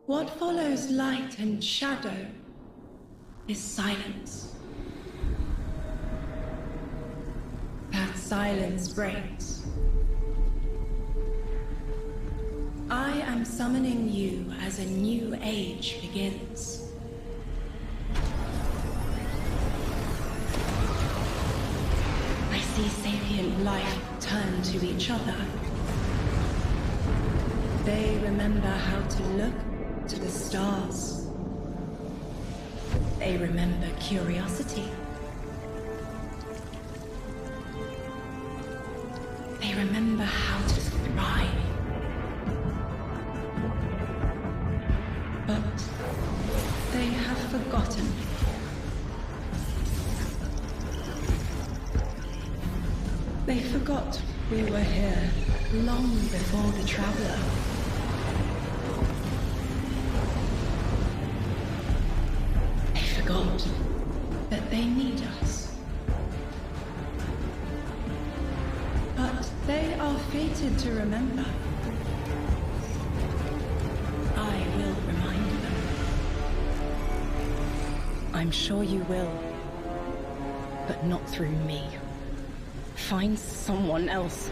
What follows light and shadow is silence. That silence breaks. I am summoning you as a new age begins. I see sapient life turn to each other. They remember how to look to the stars. They remember curiosity. They remember how to thrive. But they have forgotten. They forgot we were here long before the Traveler. Forgot that they need us. But they are fated to remember. I will remind them. I'm sure you will, but not through me. Find someone else.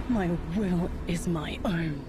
My will is my own.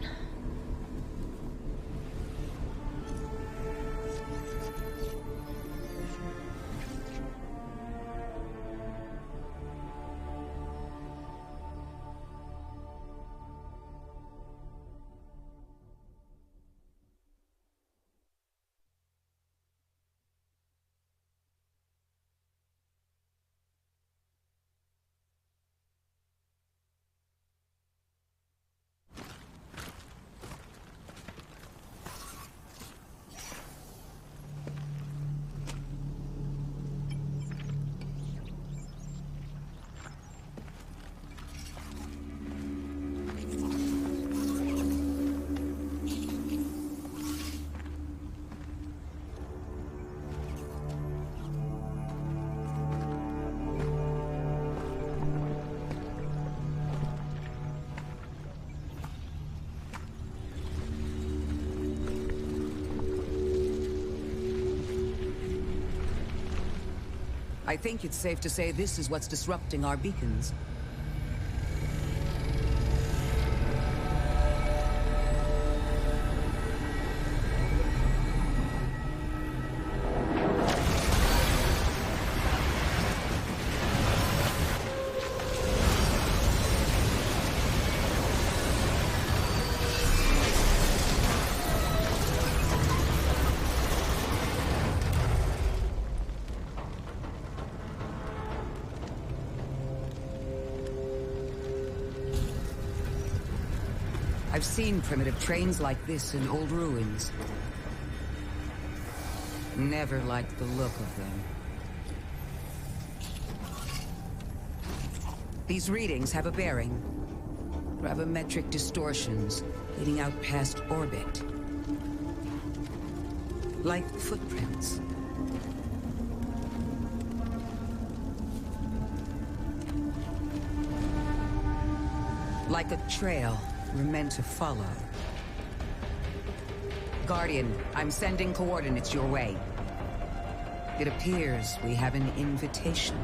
I think it's safe to say this is what's disrupting our beacons. I've seen primitive trains like this in old ruins. Never liked the look of them. These readings have a bearing. Gravimetric distortions leading out past orbit. Like footprints. Like a trail we're meant to follow. Guardian, I'm sending coordinates your way. It appears we have an invitation.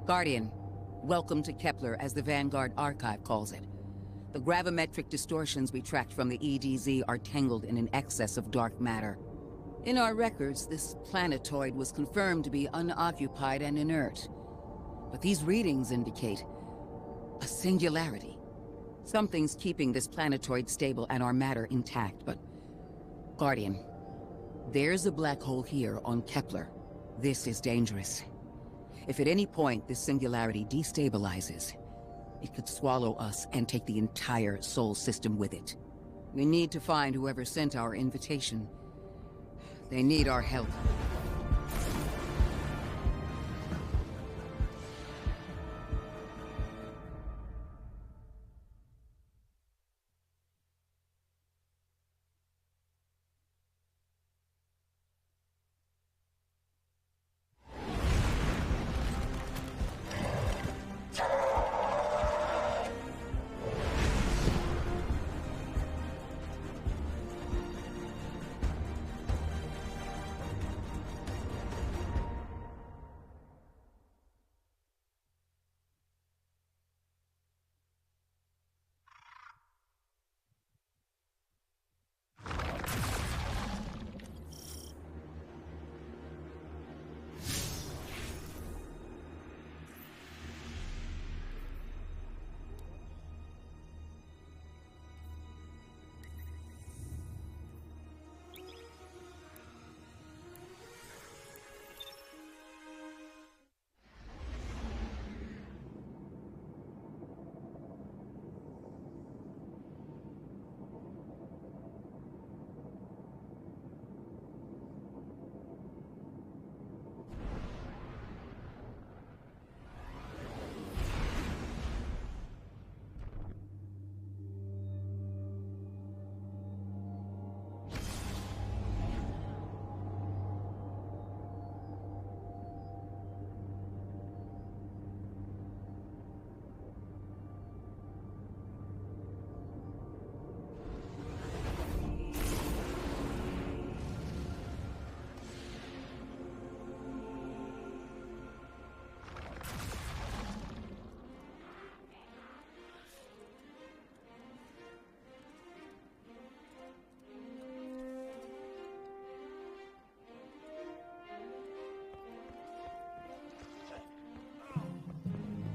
Guardian, welcome to Kepler, as the Vanguard Archive calls it. The gravimetric distortions we tracked from the EDZ are tangled in an excess of dark matter. In our records, this planetoid was confirmed to be unoccupied and inert. But these readings indicate a singularity. Something's keeping this planetoid stable and our matter intact, but... Guardian, there's a black hole here on Kepler. This is dangerous. If at any point this singularity destabilizes, it could swallow us and take the entire Sol system with it. We need to find whoever sent our invitation. They need our help.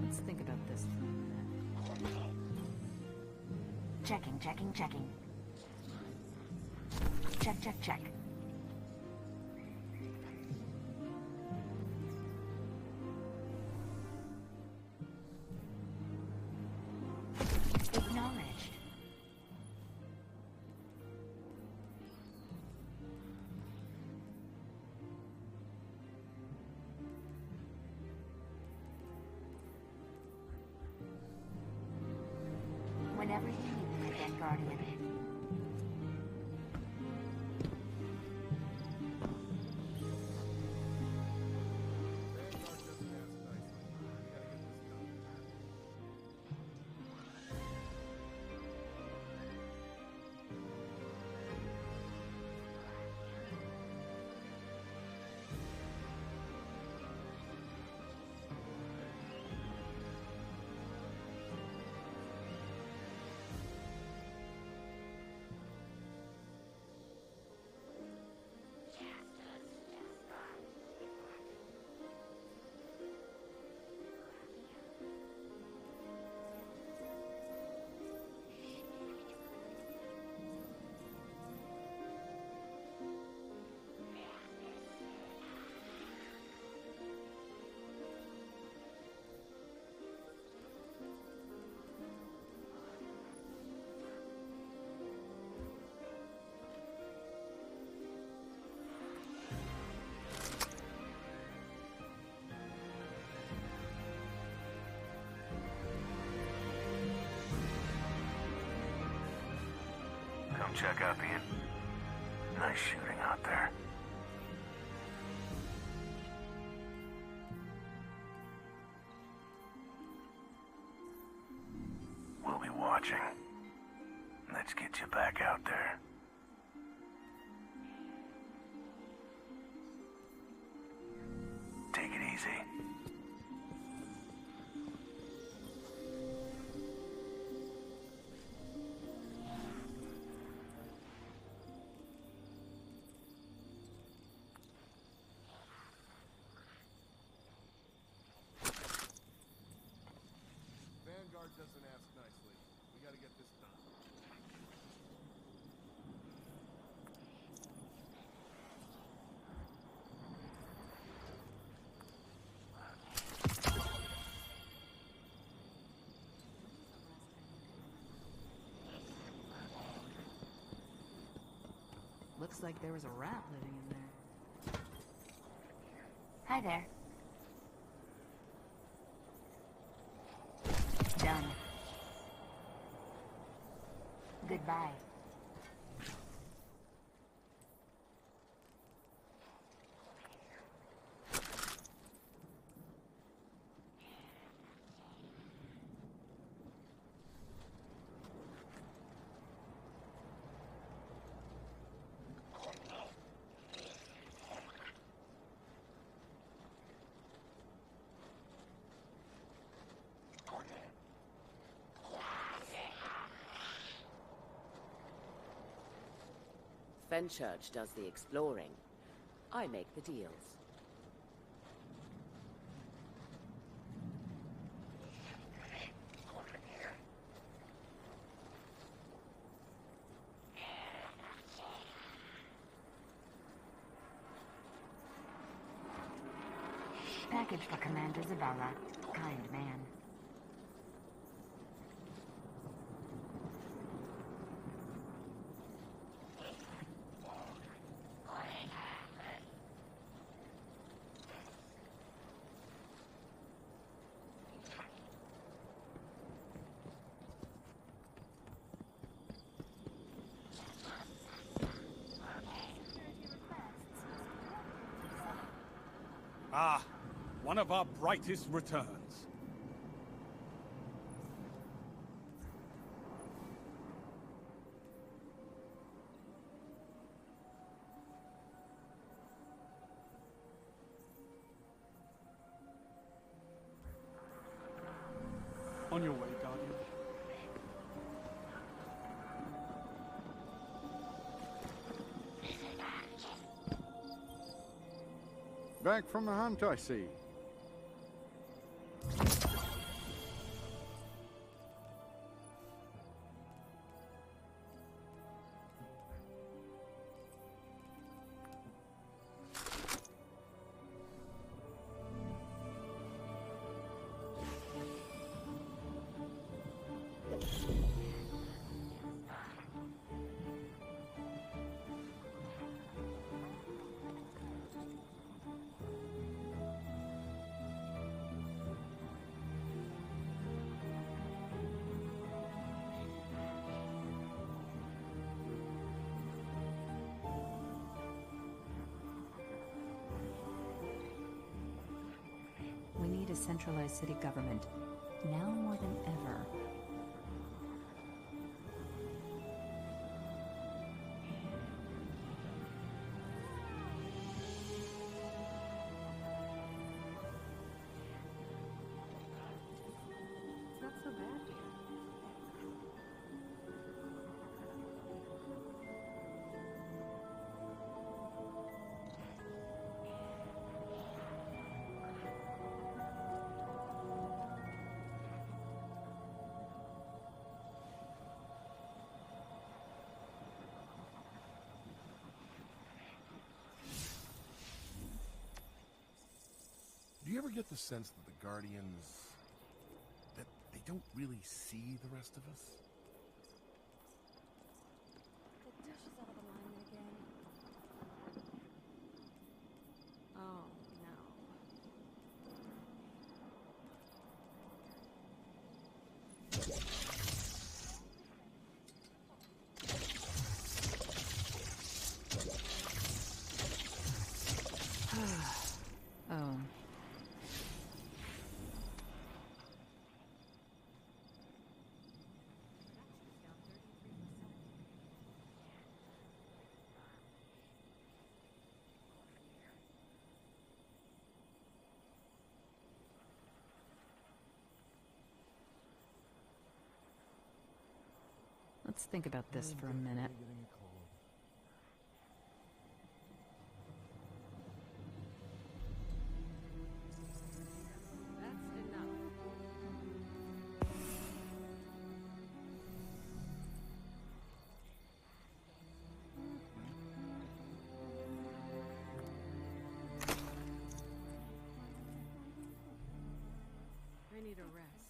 Let's think about this. Checking. Check. Acknowledged. Whenever you need me again, Guardian. check out the... Nice shooting out there. We'll be watching. Let's get you back out there. Take it easy. Vanguard doesn't ask nicely. We gotta get this done. Looks like there was a rat living in there. Hi there. Done. Goodbye. Fenchurch does the exploring. I make the deals. Package for Commander Zavala. Kind man. Ah, one of our brightest returns. On your way, Guardian. Back from the hunt, I see. We need a centralized city government, now more than ever. It's not so bad here. Do you ever get the sense that the Guardians... that they don't really see the rest of us? The dish is out of the line again. Oh, no. Let's think about this for a minute. I need a rest.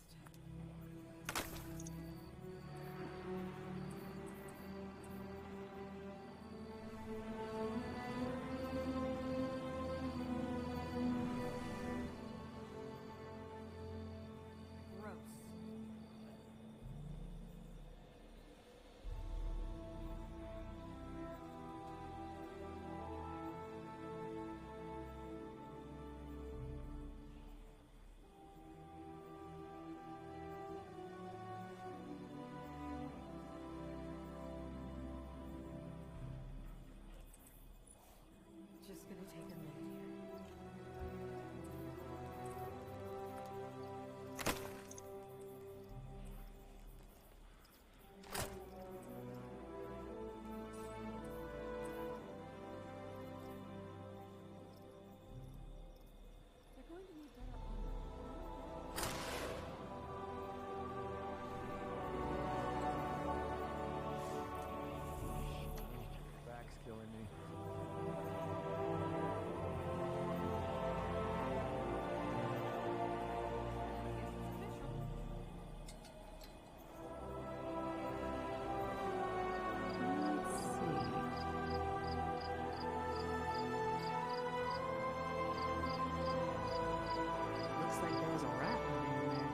Just gonna take a minute here. They're going to need better Back's killing me. Looks like there was a rat living in there.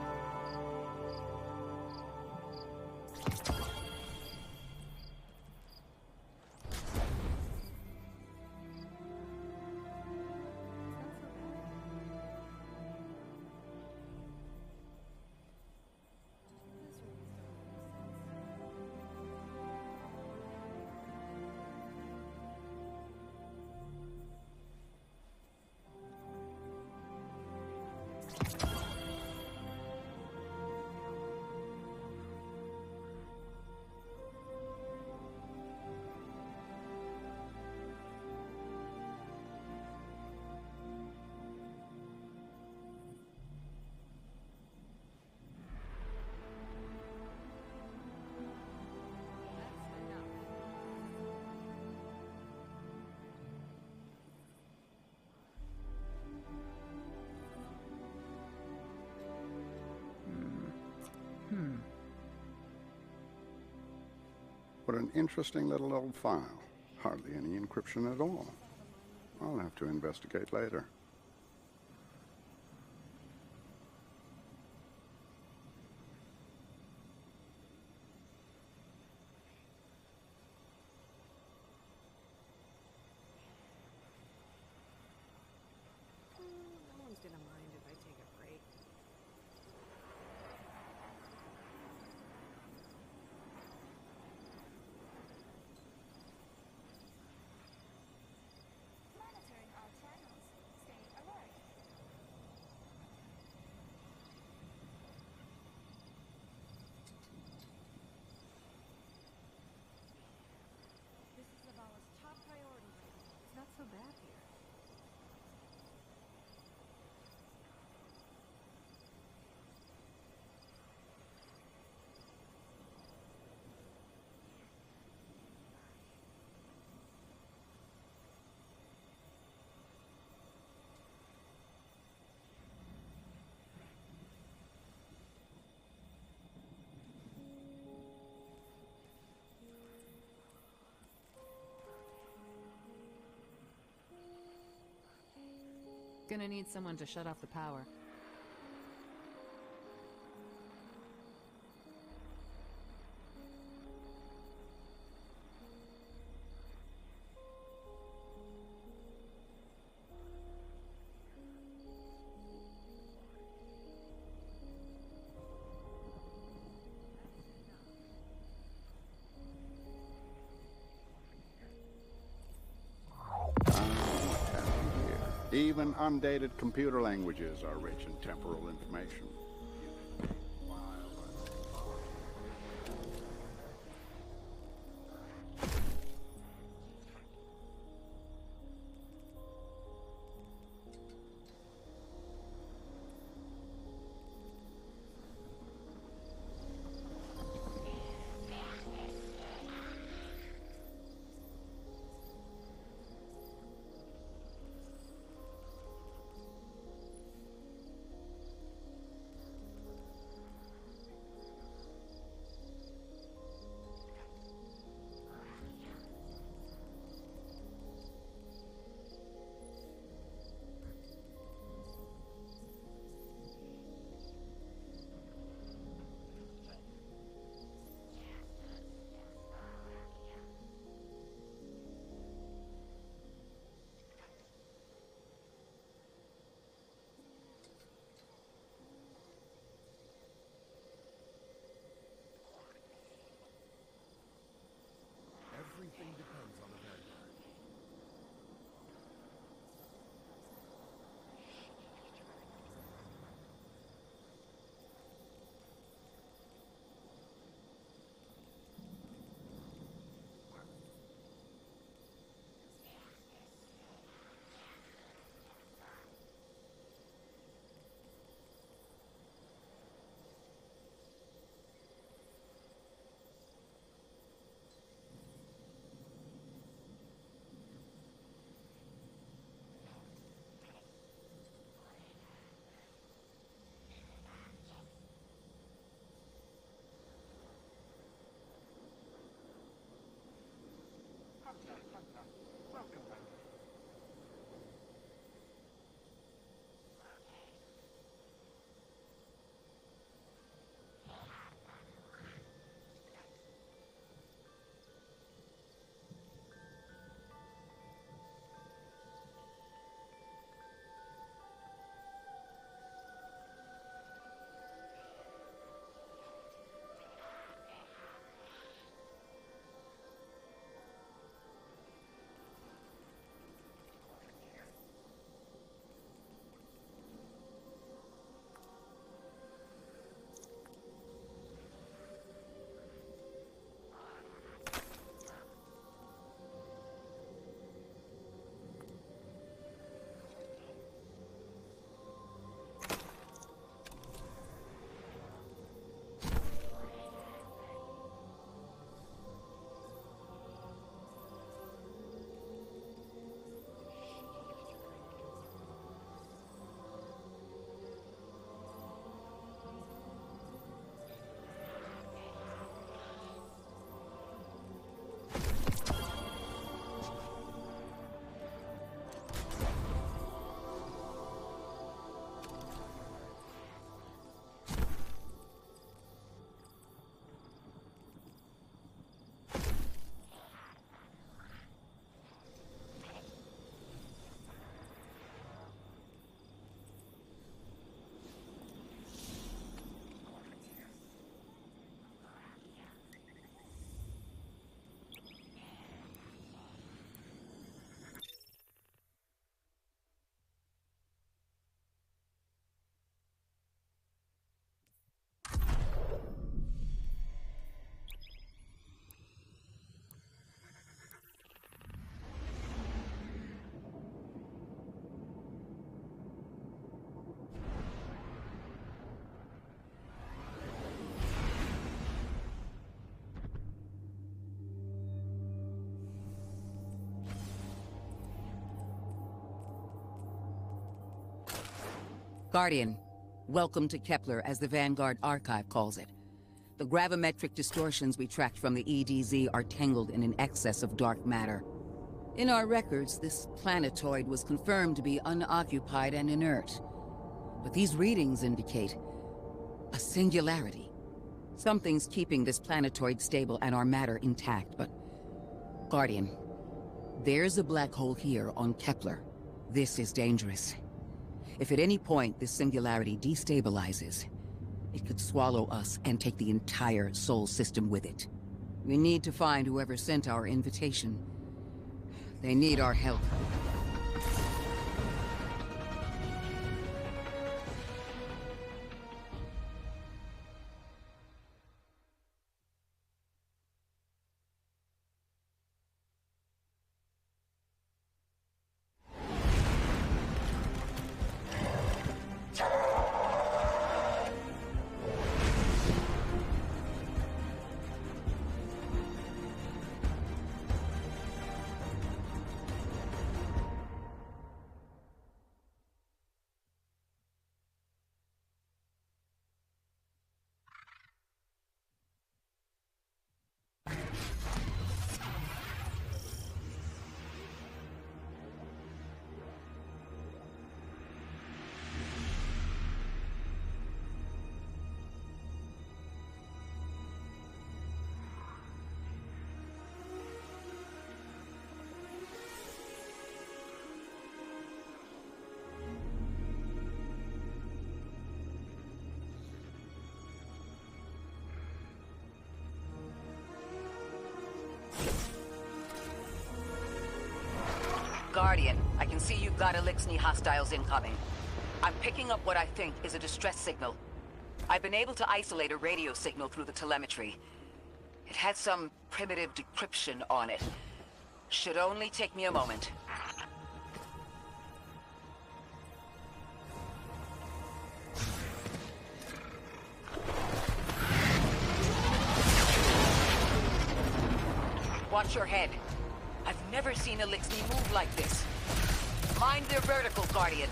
What an interesting little old file. Hardly any encryption at all. I'll have to investigate later. No one's gonna mind if I take a break. Monitoring all channels. Stay alert. This is Zavala's top priority right now. It's not so bad here. Gonna need someone to shut off the power. Even undated computer languages are rich in temporal information. Guardian, welcome to Kepler, as the Vanguard Archive calls it. The gravimetric distortions we tracked from the EDZ are tangled in an excess of dark matter. In our records, this planetoid was confirmed to be unoccupied and inert. But these readings indicate a singularity. Something's keeping this planetoid stable and our matter intact, but... Guardian, there's a black hole here on Kepler. This is dangerous. If at any point this singularity destabilizes, it could swallow us and take the entire Sol system with it. We need to find whoever sent our invitation. They need our help. Guardian, I can see you've got Elixni hostiles incoming. I'm picking up what I think is a distress signal. I've been able to isolate a radio signal through the telemetry. It had some primitive decryption on it. Should only take me a moment. Watch your head. I've never seen Elixni move like this. Mind their vertical, Guardian.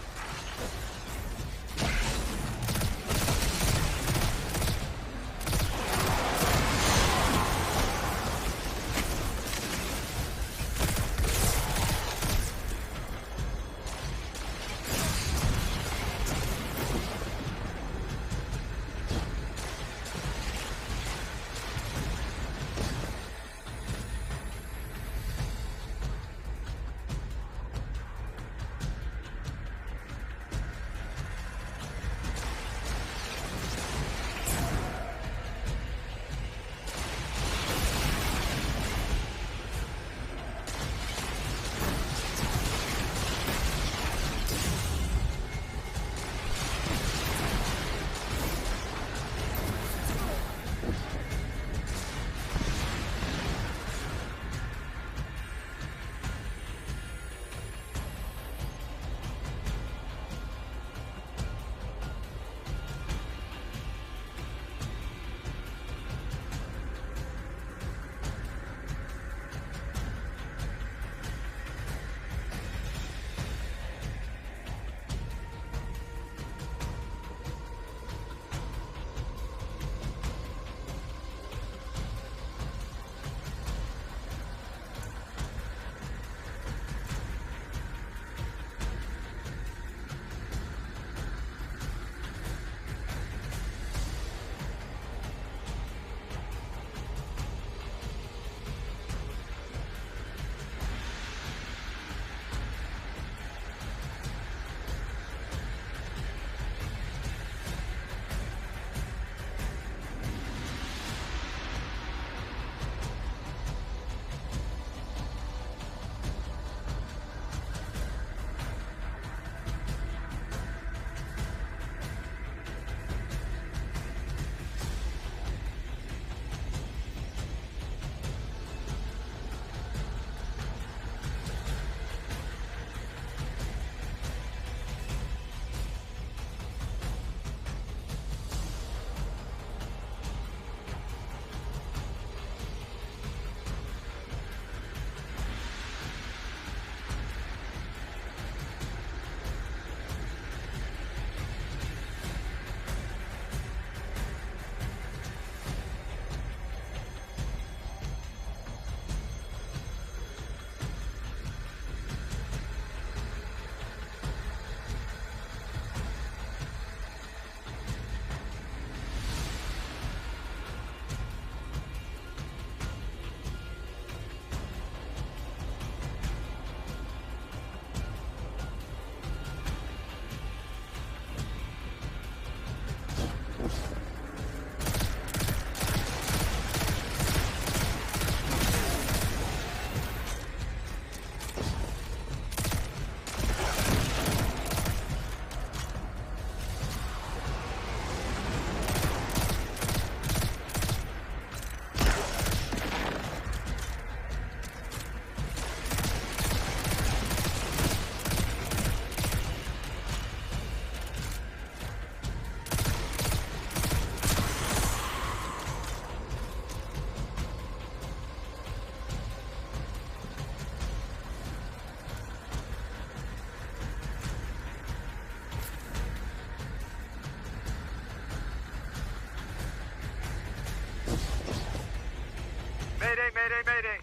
Mayday, mayday.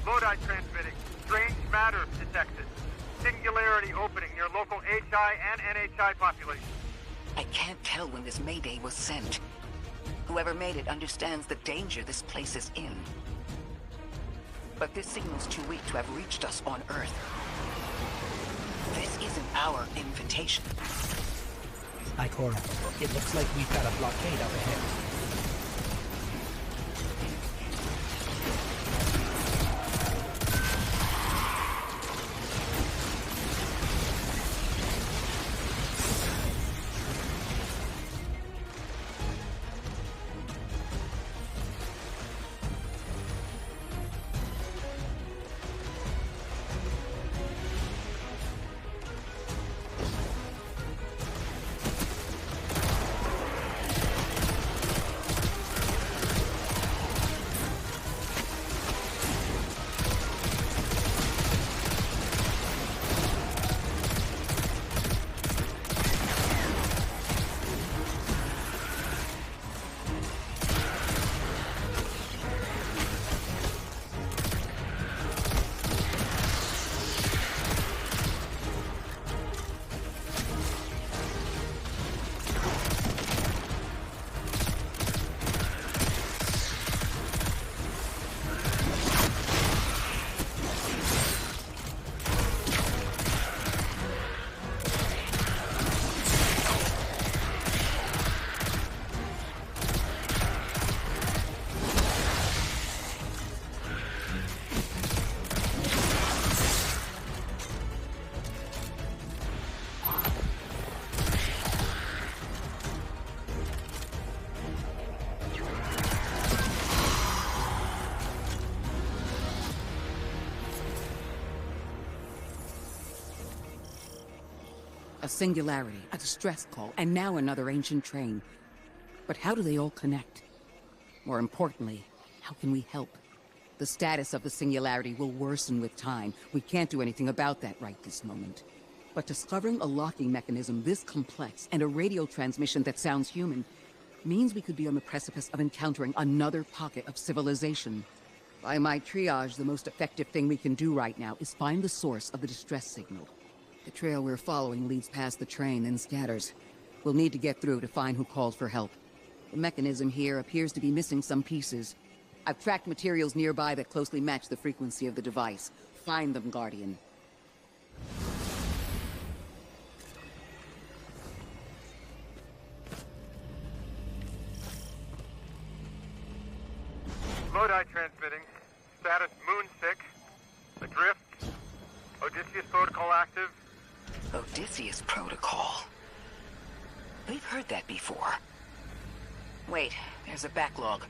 Lodi transmitting. Strange matter detected. Singularity opening near local HI and NHI population. I can't tell when this mayday was sent. Whoever made it understands the danger this place is in. But this signal's too weak to have reached us on Earth. This isn't our invitation. Ikora, it looks like we've got a blockade up ahead. A singularity, a distress call, and now another ancient train. But how do they all connect? More importantly, how can we help? The status of the singularity will worsen with time. We can't do anything about that right this moment. But discovering a locking mechanism this complex and a radio transmission that sounds human means we could be on the precipice of encountering another pocket of civilization. By my triage, the most effective thing we can do right now is find the source of the distress signal. The trail we're following leads past the train and scatters. We'll need to get through to find who called for help. The mechanism here appears to be missing some pieces. I've tracked materials nearby that closely match the frequency of the device. Find them, Guardian. Lodi transmitting. Status moon sick. Adrift. Odysseus protocol active. Odysseus protocol. We've heard that before. Wait, there's a backlog.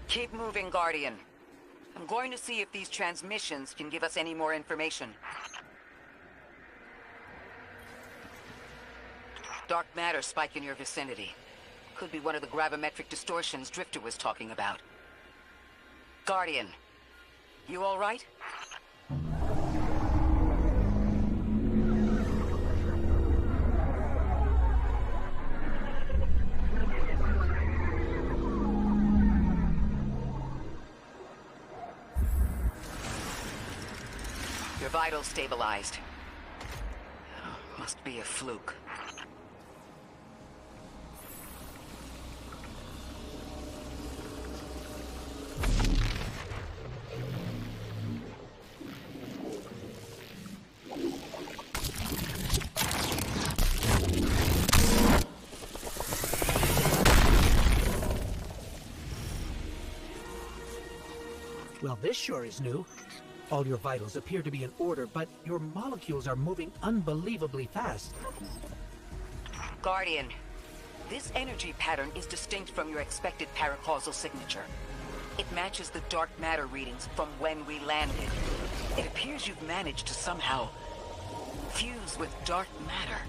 Keep moving, Guardian. I'm going to see if these transmissions can give us any more information. Dark matter spike in your vicinity. Could be one of the gravimetric distortions Drifter was talking about. Guardian, you all right? Your vitals stabilized. Must be a fluke. Well, this sure is new. All your vitals appear to be in order, but your molecules are moving unbelievably fast. Guardian, this energy pattern is distinct from your expected paracausal signature. It matches the dark matter readings from when we landed. It appears you've managed to somehow fuse with dark matter.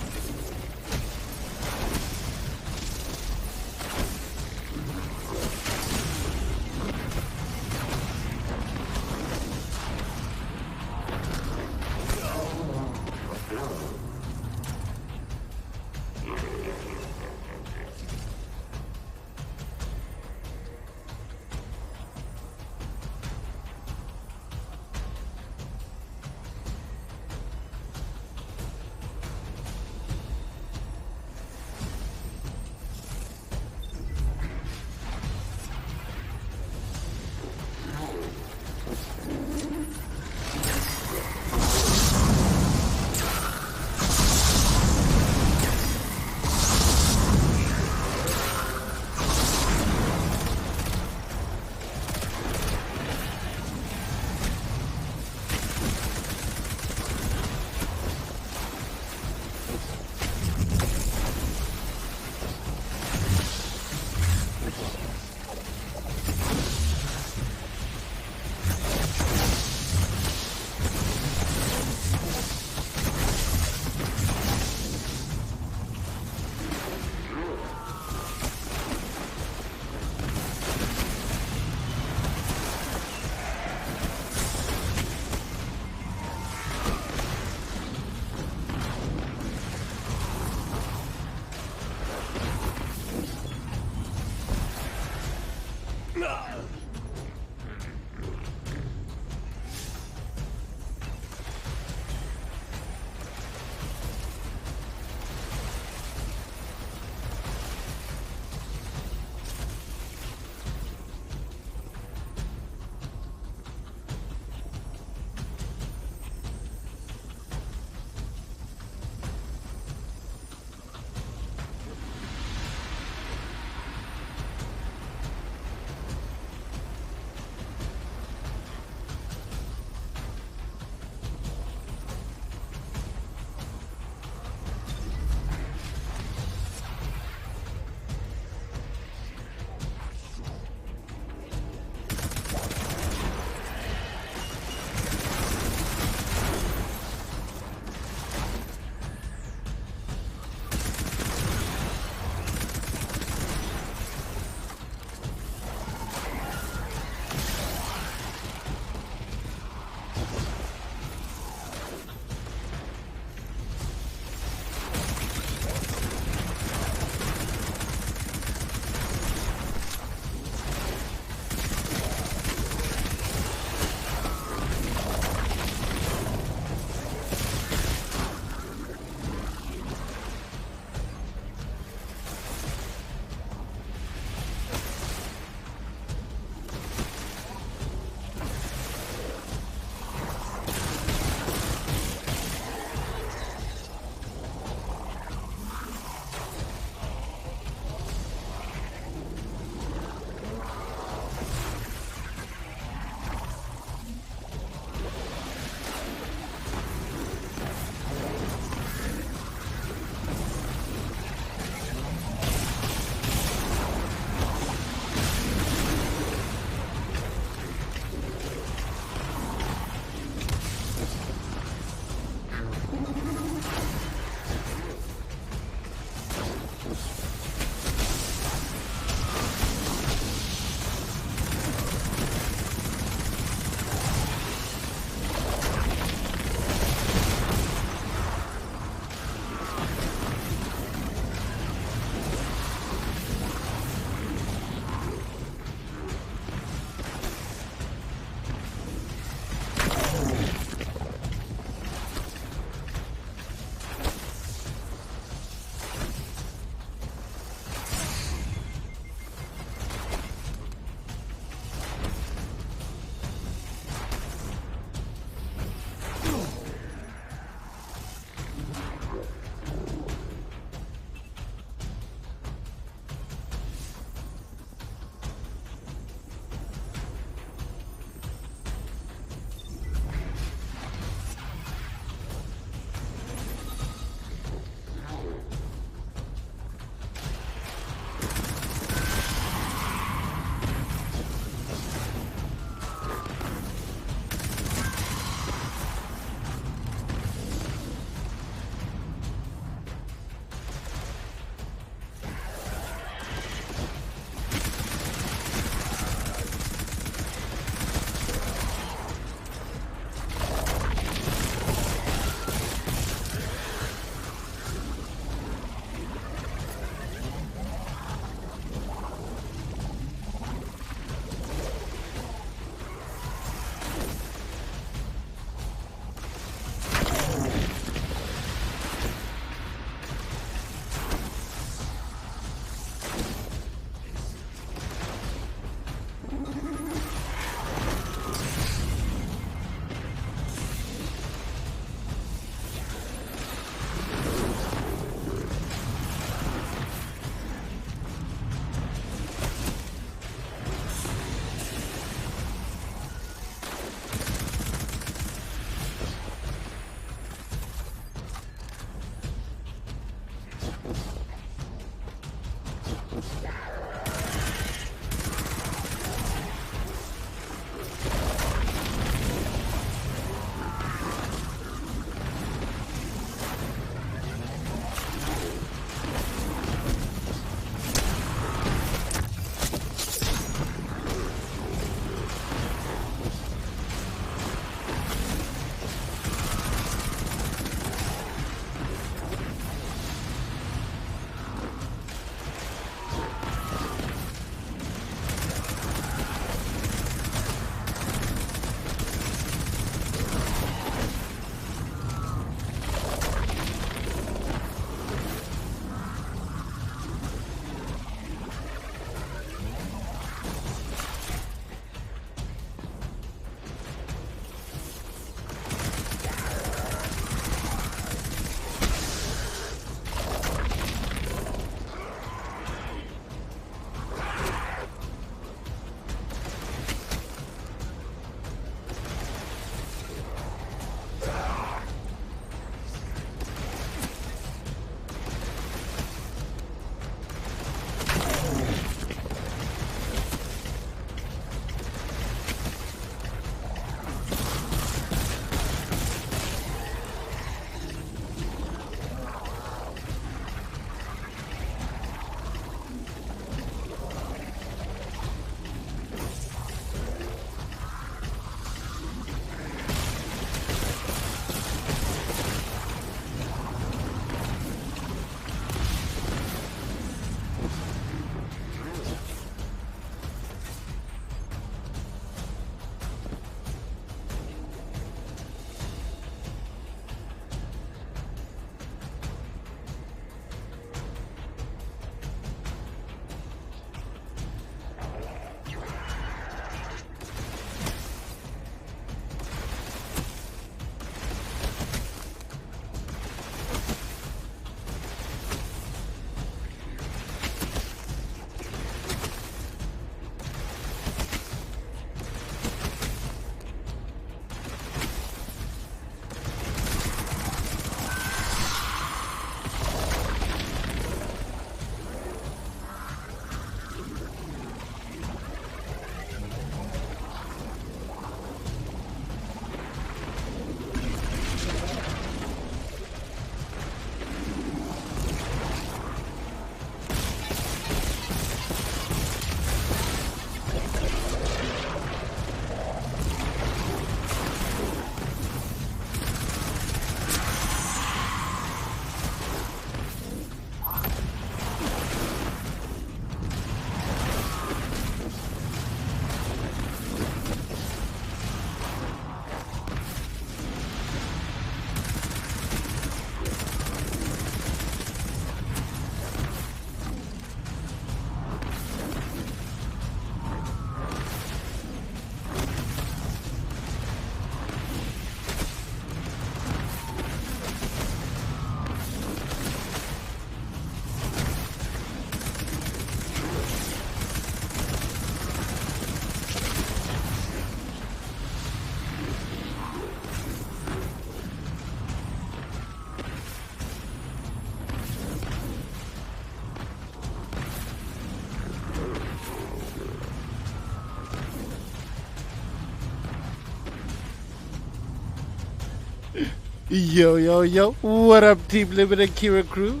Yo, yo, yo, what up, Team Limited Kira crew?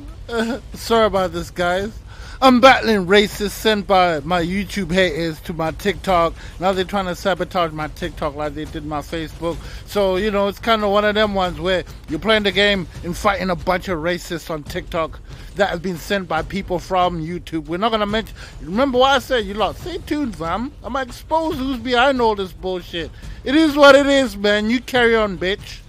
Sorry about this, guys. I'm battling racists sent by my YouTube haters to my TikTok. Now they're trying to sabotage my TikTok like they did my Facebook. So, you know, it's kind of one of them ones where you're playing the game and fighting a bunch of racists on TikTok that have been sent by people from YouTube. We're not going to mention... Remember what I said, you lot. Stay tuned, fam. I'm going to expose who's behind all this bullshit. It is what it is, man. You carry on, bitch.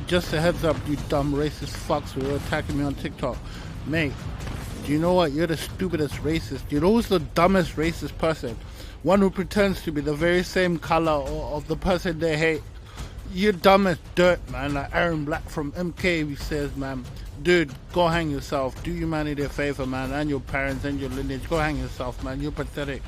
Just a heads up, you dumb racist fucks who are attacking me on TikTok. Mate, do you know what? You're the stupidest racist. You know who's the dumbest racist person? One who pretends to be the very same color of the person they hate. You're dumb as dirt, man. Like Aaron Black from MK says, man. Dude, go hang yourself. Do humanity a favor, man. And your parents and your lineage. Go hang yourself, man. You're pathetic.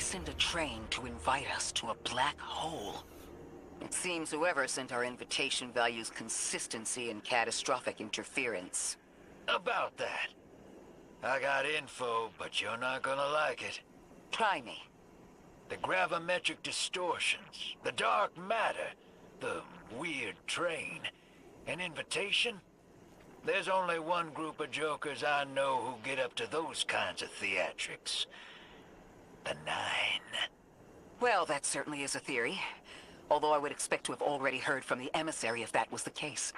send a train to invite us to a black hole. It seems whoever sent our invitation values consistency and catastrophic interference. About that. I got info, but you're not gonna like it. Try me. The gravimetric distortions, the dark matter, the weird train, an invitation? There's only one group of jokers I know who get up to those kinds of theatrics. The Nine. Well, that certainly is a theory. Although I would expect to have already heard from the emissary if that was the case.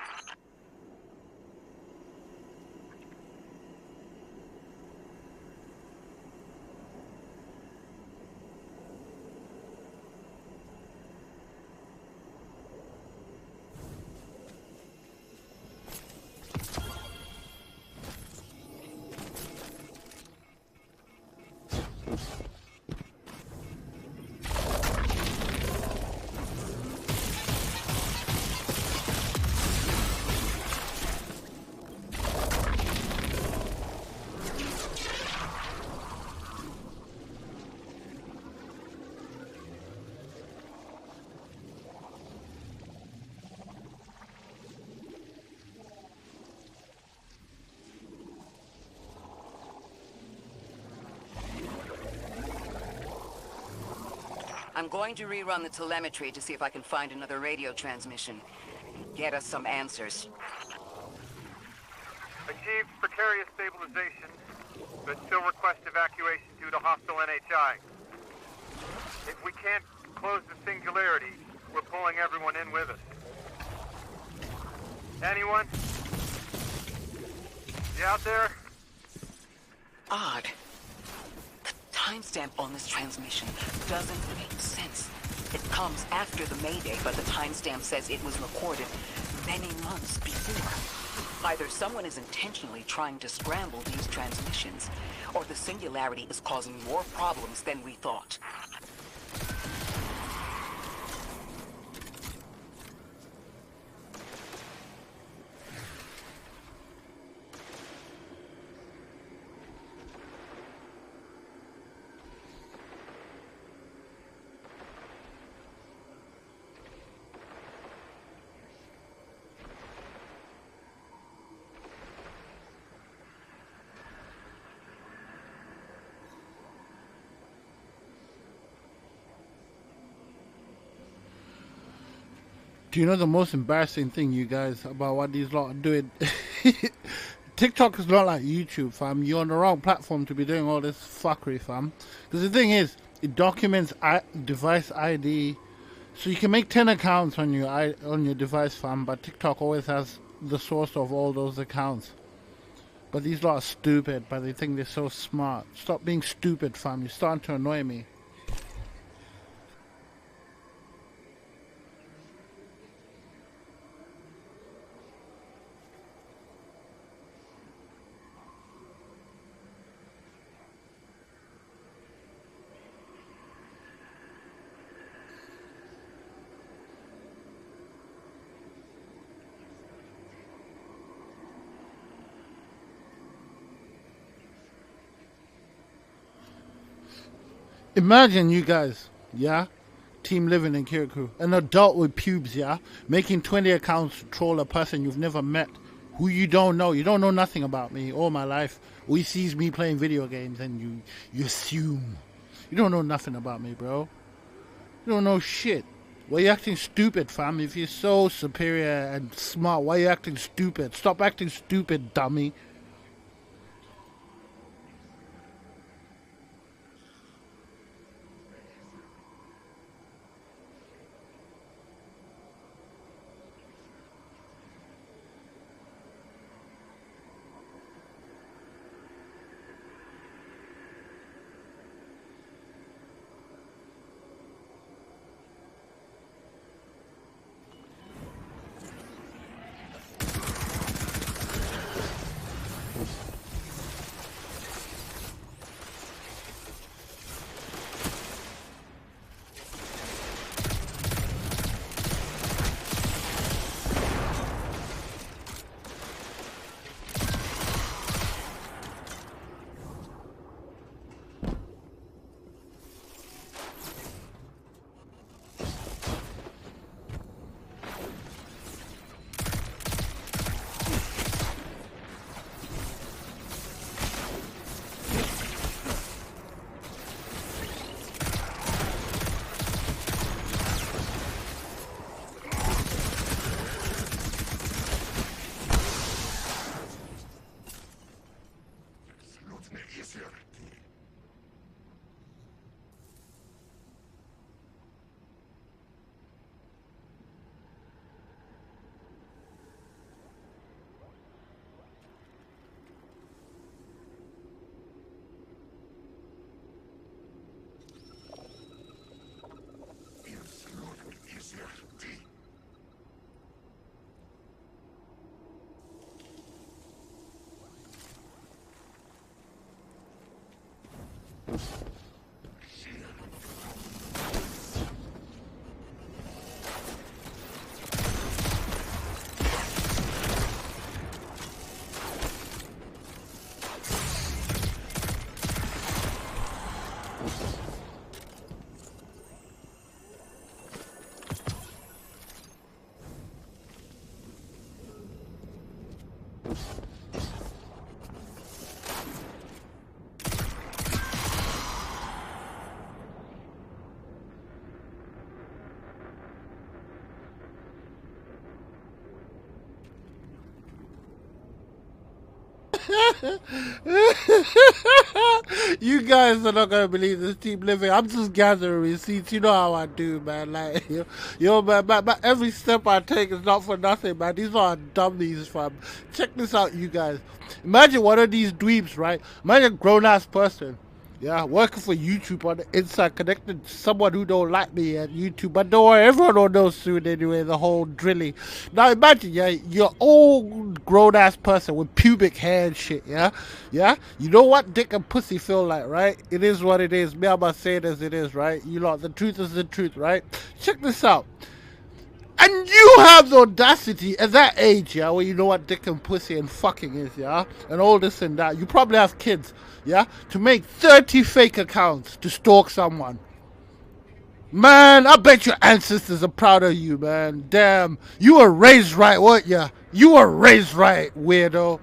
I'm going to rerun the telemetry to see if I can find another radio transmission. Get us some answers. Achieved precarious stabilization, but still request evacuation due to hostile NHI. If we can't close the singularity, we're pulling everyone in with us. Anyone? You out there? Odd. The timestamp on this transmission doesn't make sense. It comes after the Mayday, but the timestamp says it was recorded many months before. Either someone is intentionally trying to scramble these transmissions, or the singularity is causing more problems than we thought. Do you know the most embarrassing thing, you guys, about what these lot are doing? TikTok is not like YouTube, fam. You're on the wrong platform to be doing all this fuckery, fam. Because the thing is, it documents device ID, so you can make 10 accounts on your device, fam. But TikTok always has the source of all those accounts. But these lot are stupid, but they think they're so smart. Stop being stupid, fam. You're starting to annoy me. Imagine you guys, yeah, team living in Kirikou, an adult with pubes, yeah, making 20 accounts to troll a person you've never met, who you don't know nothing about me all my life. All you see is me playing video games and you assume. You don't know nothing about me, bro. You don't know shit. Why are you acting stupid, fam? If you're so superior and smart, why are you acting stupid? Stop acting stupid, dummy. You guys are not gonna believe this team living. I'm just gathering receipts. You know how I do, man. Like, man, every step I take is not for nothing, man. These are dummies, fam. Check this out, you guys. Imagine one of these dweebs, right? Imagine a grown-ass person, yeah, working for YouTube on the inside, connected to someone who don't like me at YouTube. But don't worry, everyone will know soon anyway, the whole drilling. Now imagine, yeah, you're old grown-ass person with pubic hair and shit, yeah? Yeah? You know what dick and pussy feel like, right? It is what it is. Me, I'm gonna say it as it is, right? You lot, the truth is the truth, right? Check this out. And you have the audacity at that age, yeah, where you know what dick and pussy and fucking is, yeah? And all this and that. You probably have kids, yeah? To make 30 fake accounts to stalk someone. Man, I bet your ancestors are proud of you, man. Damn. You were raised right, weren't ya? You were raised right, weirdo.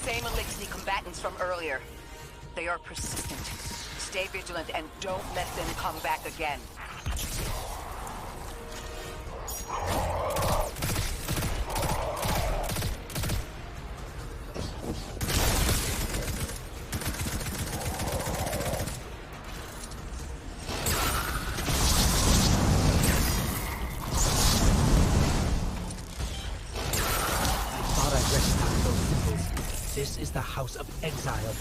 Same Elixir combatants from earlier. They are persistent. Stay vigilant and don't let them come back again. This is the House of Exile.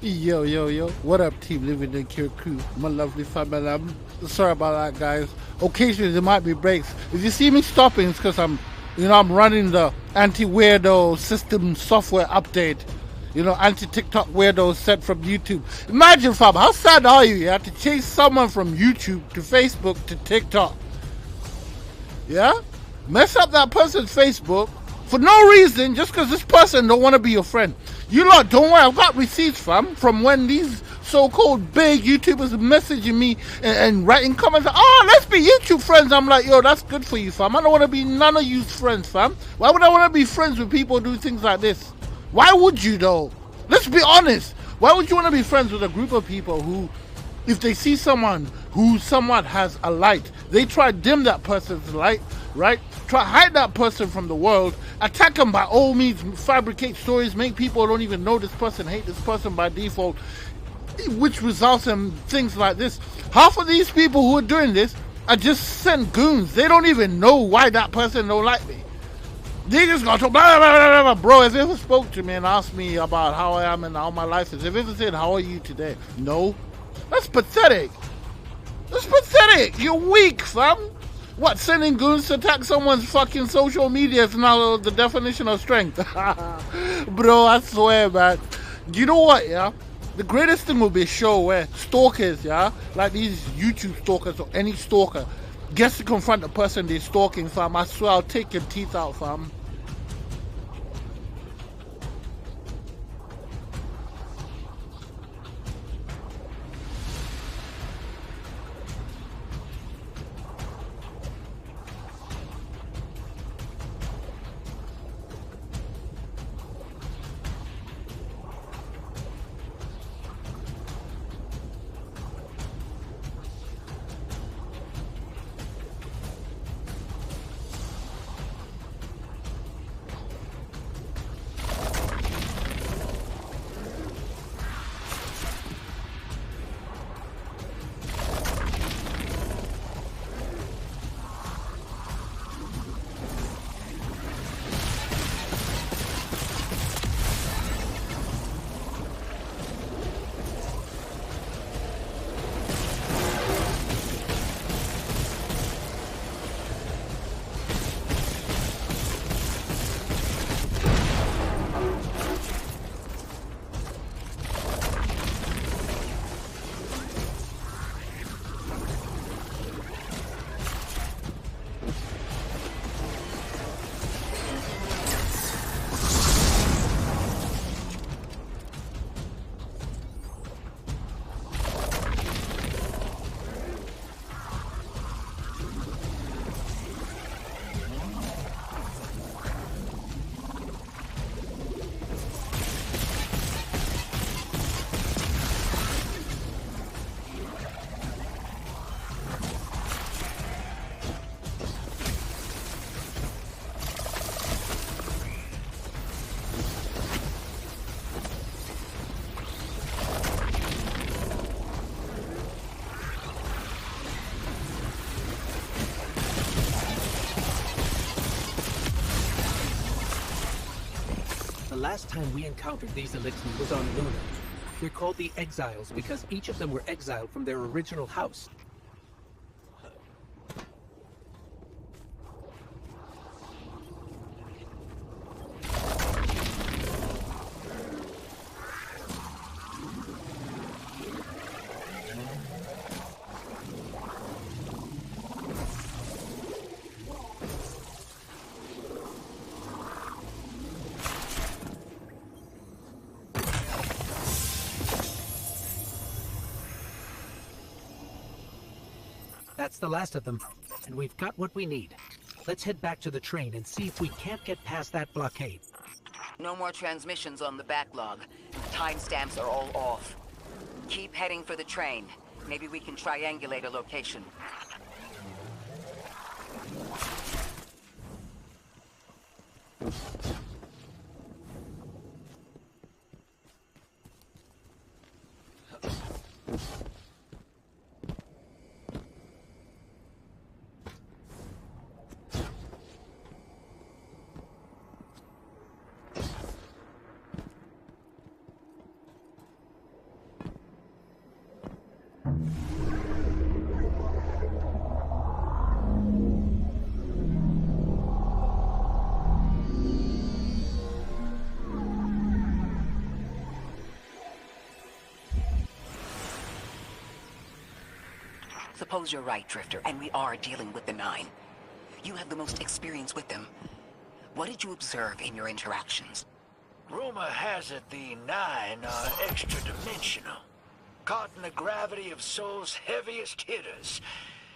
Yo, what up, team living in Kira crew, my lovely family. I'm sorry about that, guys. Occasionally there might be breaks. If you see me stopping, it's because I'm running the anti-weirdo system software update. Anti-TikTok weirdos sent from YouTube. Imagine, fam, how sad are you? You have to chase someone from YouTube to Facebook to TikTok. Yeah? mess up that person's Facebook for no reason, just because this person don't want to be your friend. You lot, don't worry, I've got receipts, fam, from when these so-called big YouTubers are messaging me and writing comments, oh, let's be YouTube friends. I'm like, yo, that's good for you, fam. I don't want to be none of you's friends, fam. Why would I want to be friends with people who do things like this? Why would you, though? Let's be honest. Why would you want to be friends with a group of people who, if they see someone who somewhat has a light, they try to dim that person's light, right? Try to hide that person from the world, attack them by all means, fabricate stories, make people don't even know this person, hate this person by default, which results in things like this. Half of these people who are doing this are just sent goons. They don't even know why that person don't like me. They just got to blah, blah, blah, blah. Bro, if you ever spoke to me and asked me about how I am and how my life is, if you ever said, how are you today? No. That's pathetic. That's pathetic. You're weak, fam. What, sending goons to attack someone's fucking social media is now the definition of strength? Bro, I swear, man. You know what, yeah? The greatest thing would be a show where stalkers, yeah? Like these YouTube stalkers or any stalker gets to confront the person they're stalking, fam. I swear I'll take your teeth out, fam. The last time we encountered these elixirs was on Luna. They're called the Exiles because each of them were exiled from their original house. That's the last of them, and we've got what we need. Let's head back to the train and see if we can't get past that blockade. No more transmissions on the backlog. Timestamps are all off. Keep heading for the train. Maybe we can triangulate a location. Suppose you're right, Drifter, and we are dealing with the Nine. You have the most experience with them. What did you observe in your interactions? Rumor has it the 9 are extra-dimensional. Caught in the gravity of Sol's heaviest hitters.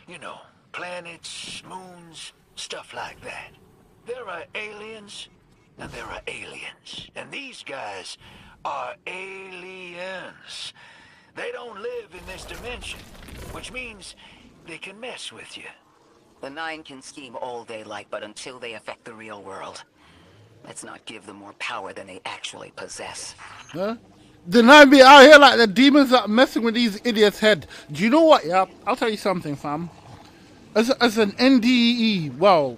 You know, planets, moons, stuff like that. There are aliens, and there are aliens. And these guys are aliens. They don't live in this dimension, which means they can mess with you. The 9 can scheme all they like, but until they affect the real world, let's not give them more power than they actually possess. Huh? The 9 be out here like the demons that are messing with these idiots' head. Do you know what, yeah? I'll tell you something, fam. As an NDE, well,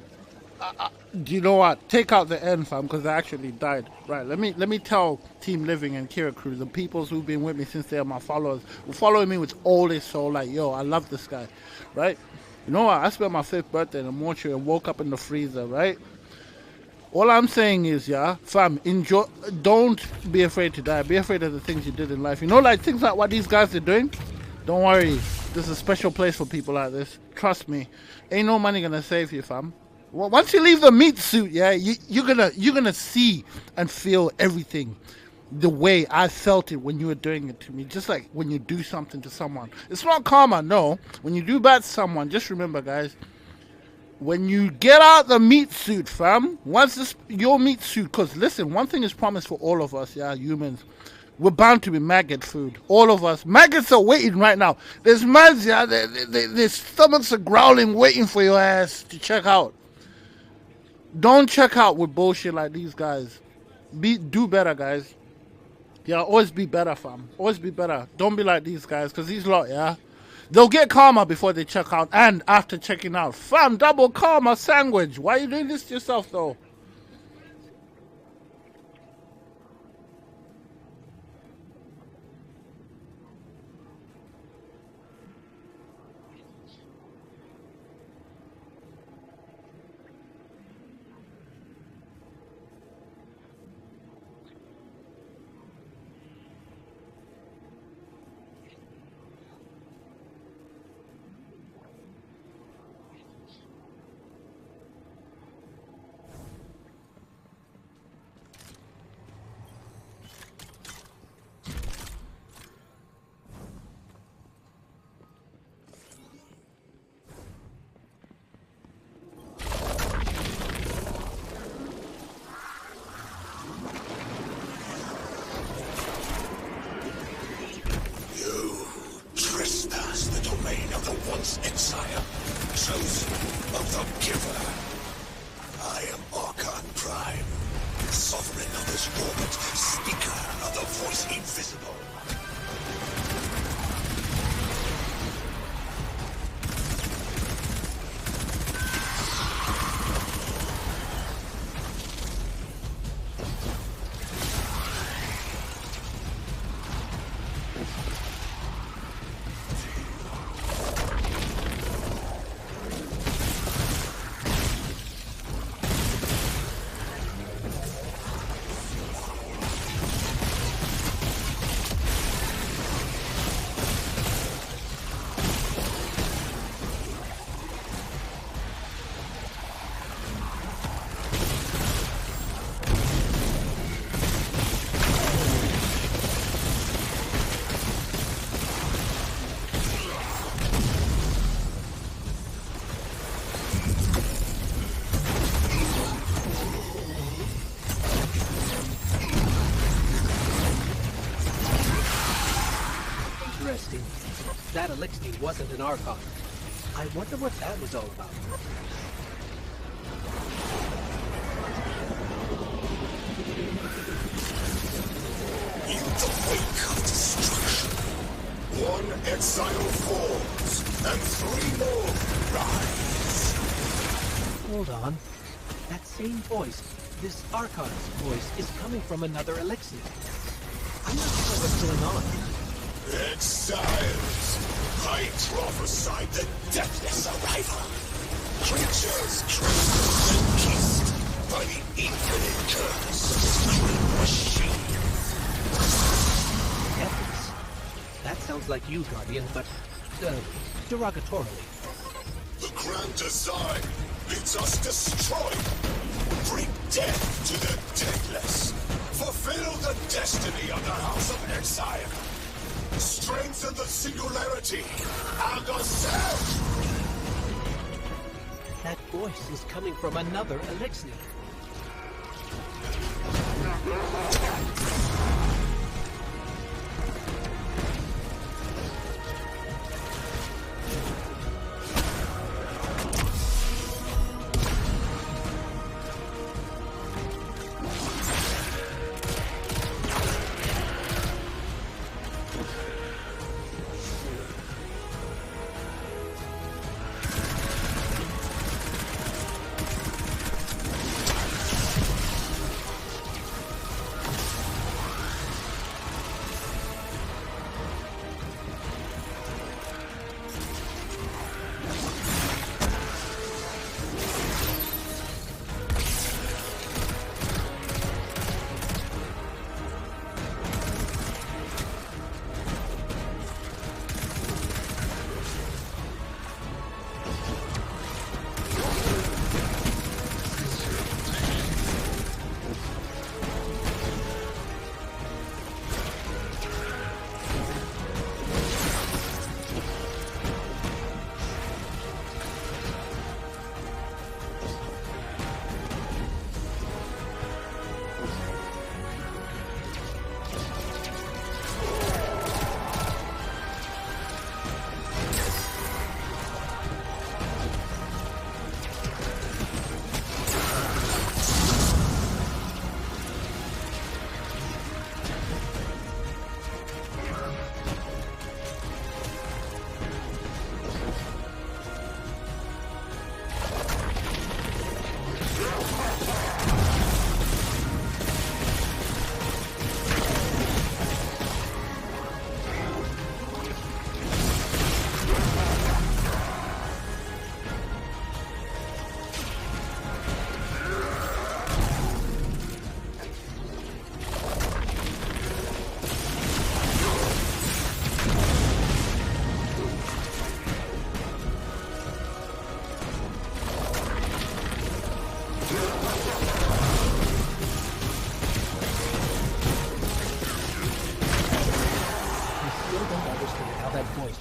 do you know what? Take out the N, fam, because they actually died. Right, let me tell Team Living and Kira Crew, the peoples who've been with me since they are my followers, who following me with all this soul, like, yo, I love this guy, right? You know what? I spent my 5th birthday in a mortuary and woke up in the freezer, right? All I'm saying is, yeah, fam, enjoy. Don't be afraid to die. Be afraid of the things you did in life. You know, like things like what these guys are doing? Don't worry. There's a special place for people like this. Trust me. Ain't no money gonna save you, fam. Well, once you leave the meat suit, yeah, you're gonna see and feel everything the way I felt it when you were doing it to me. Just like when you do something to someone. It's not karma, no. When you do bad to someone, just remember, guys, when you get out the meat suit, fam, once this your meat suit, because listen, one thing is promised for all of us, yeah, humans. We're bound to be maggot food. All of us. Maggots are waiting right now. There's mans, yeah, their stomachs are growling, waiting for your ass to check out. Don't check out with bullshit like these guys. Do better, guys. Yeah, always be better, fam. Always be better. Don't be like these guys, because these lot, yeah, they'll get karma before they check out and after checking out. Fam, double karma sandwich. Why are you doing this to yourself, though? Exile, chosen of the Giver. I am Archon Prime, sovereign of this orbit, speaker of the voice invisible. That elixir wasn't an Archon. I wonder what that was all about. In the wake of destruction, one exile falls, and 3 more rise. Hold on. That same voice, this Archon's voice, is coming from another elixir. I'm not sure what's going on. Exiles, I prophesied the deathless arrival. Creatures trapped and kissed by the infinite curse of this cruel machine. Ethics? That sounds like you, Guardian, but, derogatorily. The grand design bids us destroy you. Bring death to the deathless. Fulfill the destiny of the House of Exile. Strengthen the singularity and ascend! That voice is coming from another elixir.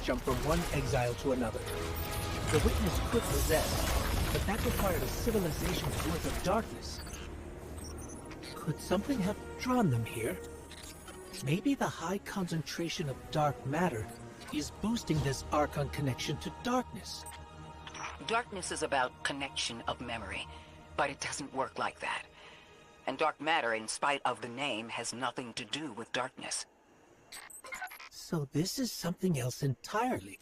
Jump from one exile to another. The witness could possess, but that required a civilization's worth of darkness. Could something have drawn them here? Maybe the high concentration of dark matter is boosting this Archon connection to darkness. Darkness is about connection of memory, but it doesn't work like that. And dark matter, in spite of the name, has nothing to do with darkness. So this is something else entirely.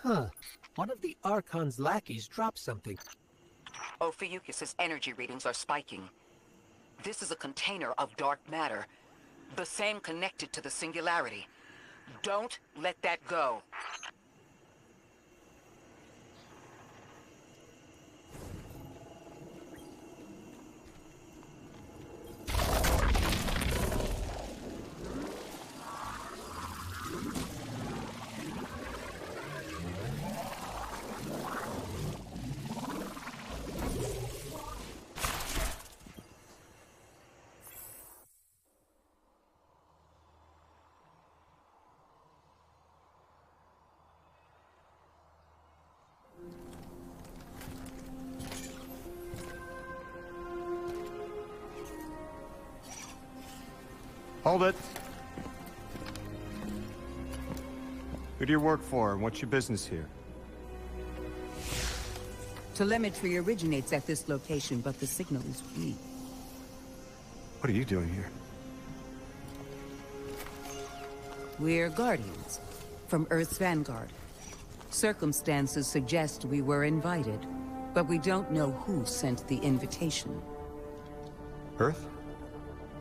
Huh. One of the Archon's lackeys dropped something. Ophiuchus's energy readings are spiking. This is a container of dark matter, the same connected to the singularity. Don't let that go. Hold it. Who do you work for, and what's your business here? Telemetry originates at this location, but the signal is weak. What are you doing here? We're Guardians, from Earth's vanguard. Circumstances suggest we were invited, but we don't know who sent the invitation. Earth?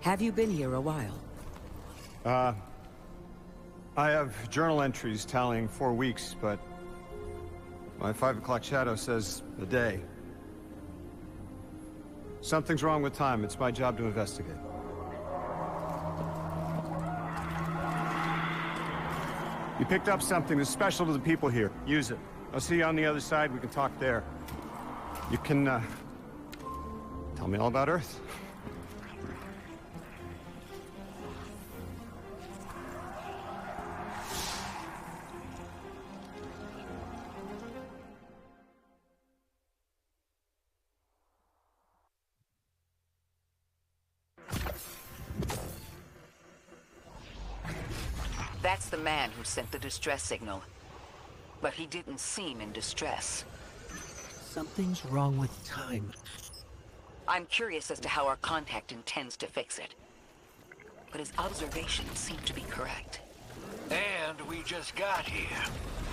Have you been here a while? I have journal entries tallying 4 weeks, but my 5 o'clock shadow says a day. Something's wrong with time. It's my job to investigate. You picked up something that's special to the people here. Use it. I'll see you on the other side. We can talk there. You can, tell me all about Earth. That's the man who sent the distress signal. But he didn't seem in distress. Something's wrong with time. I'm curious as to how our contact intends to fix it. But his observations seem to be correct. And we just got here.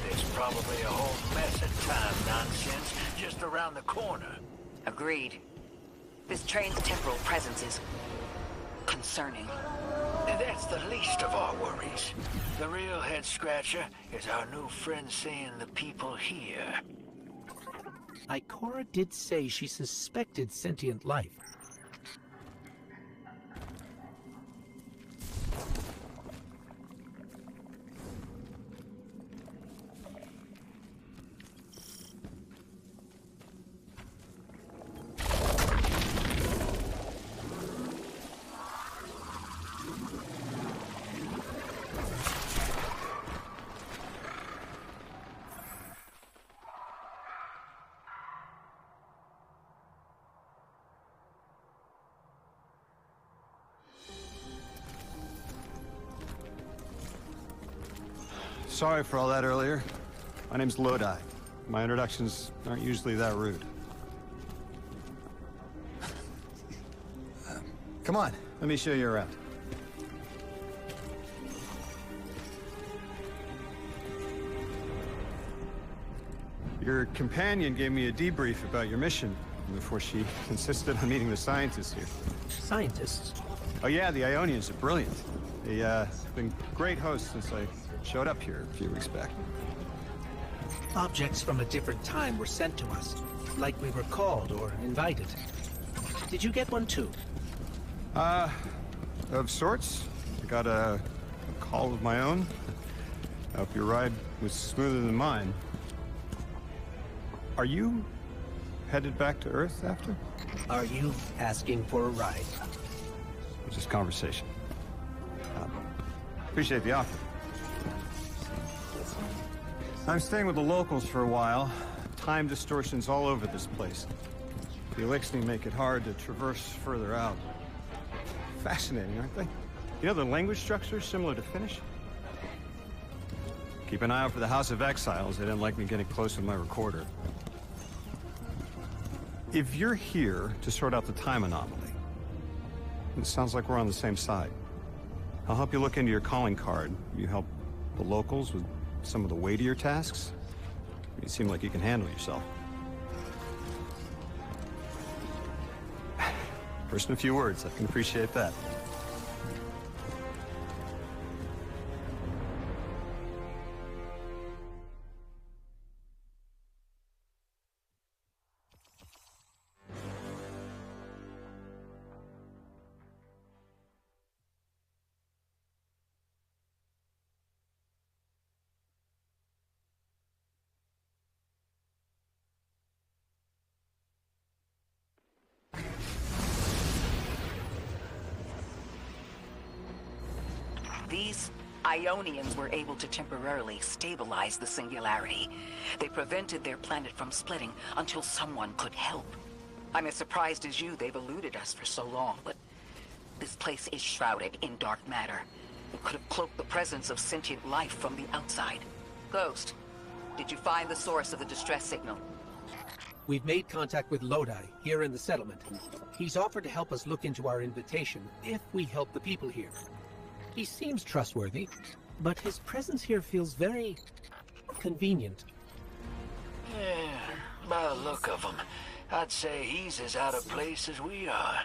There's probably a whole mess of time nonsense just around the corner. Agreed. This train's temporal presence is concerning. That's the least of our worries. The real head-scratcher is our new friend seeing the people here. Ikora did say she suspected sentient life. Sorry for all that earlier. My name's ᕈS5. My introductions aren't usually that rude. Come on, let me show you around. Your companion gave me a debrief about your mission before she insisted on meeting the scientists here. Scientists? Oh yeah, the Ionians are brilliant. They've been great hosts since I showed up here a few weeks back. Objects from a different time were sent to us, like we were called or invited. Did you get one too? Of sorts. I got a call of my own. I hope your ride was smoother than mine. Are you headed back to Earth after? Are you asking for a ride? Just conversation. Appreciate the offer. I'm staying with the locals for a while. Time distortions all over this place. The Elixni make it hard to traverse further out. Fascinating, aren't they? You know, the language structure is similar to Finnish. Keep an eye out for the House of Exiles. They didn't like me getting close with my recorder. If you're here to sort out the time anomaly, it sounds like we're on the same side. I'll help you look into your calling card. You help the locals with some of the weightier tasks. You seem like you can handle yourself. First in a few words, I can appreciate that. These Ionians were able to temporarily stabilize the singularity. They prevented their planet from splitting until someone could help. I'm as surprised as you they've eluded us for so long, but this place is shrouded in dark matter. It could have cloaked the presence of sentient life from the outside. Ghost, did you find the source of the distress signal? We've made contact with ᕈS5 here in the settlement. He's offered to help us look into our invitation if we help the people here. He seems trustworthy, but his presence here feels very convenient. Yeah, by the look of him, I'd say he's as out of place as we are.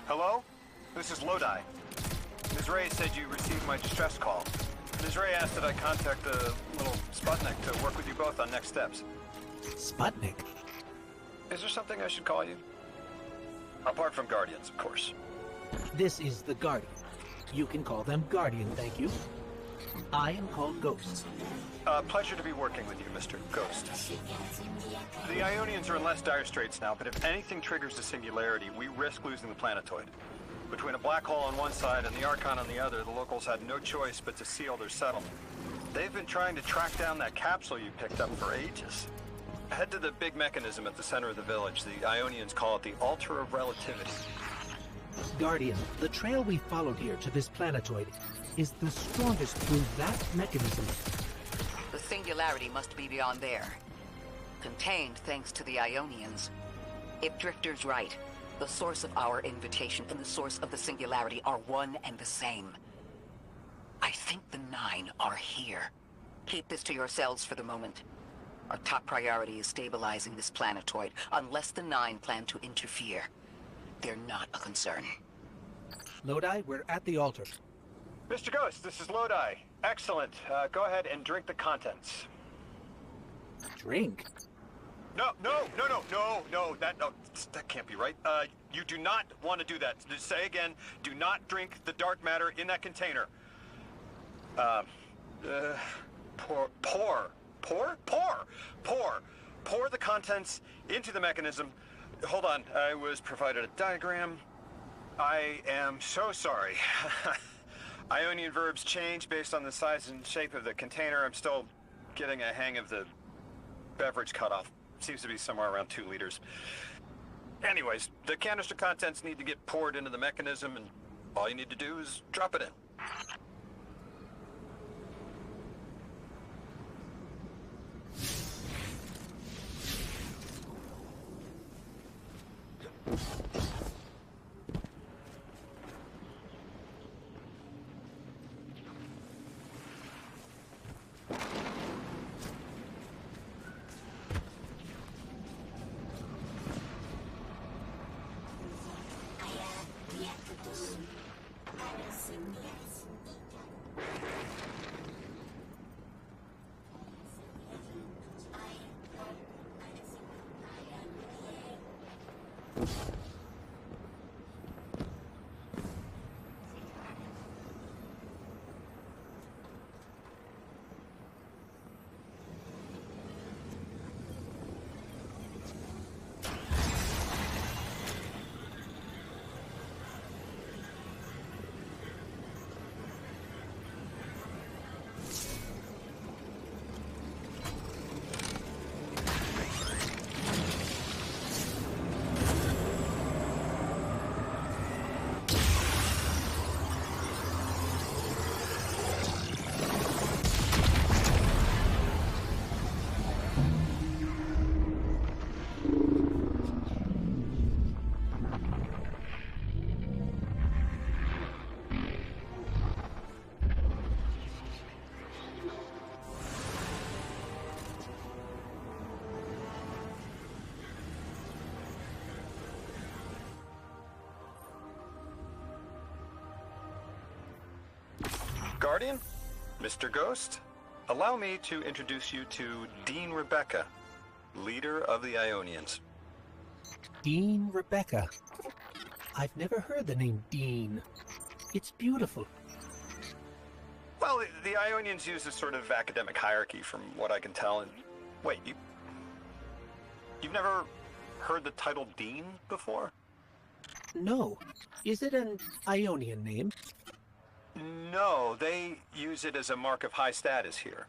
Hello? This is Lodi. Ms. Ray said you received my distress call. Ms. Ray asked that I contact the little Sputnik to work with you both on next steps. Sputnik? Is there something I should call you? Apart from Guardians, of course. This is the Guardian. You can call them Guardian, thank you. I am called Ghost. Pleasure to be working with you, Mr. Ghost. The Ionians are in less dire straits now, but if anything triggers the singularity, we risk losing the planetoid. Between a black hole on one side and the Archon on the other, the locals had no choice but to seal their settlement. They've been trying to track down that capsule you picked up for ages. Head to the big mechanism at the center of the village. The Ionians call it the Altar of Relativity. Guardian, the trail we followed here to this planetoid is the strongest through that mechanism. The singularity must be beyond there. Contained thanks to the Ionians. If Drifter's right, the source of our invitation and the source of the singularity are one and the same. I think the 9 are here. Keep this to yourselves for the moment. Our top priority is stabilizing this planetoid, unless the 9 plan to interfere. They're not a concern. Lodi, we're at the altar. Mr. Ghost, this is Lodi. Excellent. Go ahead and drink the contents. Drink? No, that can't be right. You do not want to do that. Just say again, do not drink the dark matter in that container. Pour the contents into the mechanism. Hold on, I was provided a diagram. I am so sorry. Ionian verbs change based on the size and shape of the container. I'm still getting a hang of the beverage cutoff. Seems to be somewhere around 2 liters. Anyways, the canister contents need to get poured into the mechanism, and all you need to do is drop it in. Guardian, Mr. Ghost, allow me to introduce you to Dean Rebecca, leader of the Ionians. Dean Rebecca. I've never heard the name Dean. It's beautiful. Well, the Ionians use a sort of academic hierarchy from what I can tell. And wait, you've never heard the title Dean before? No. Is it an Ionian name? No, they use it as a mark of high status here.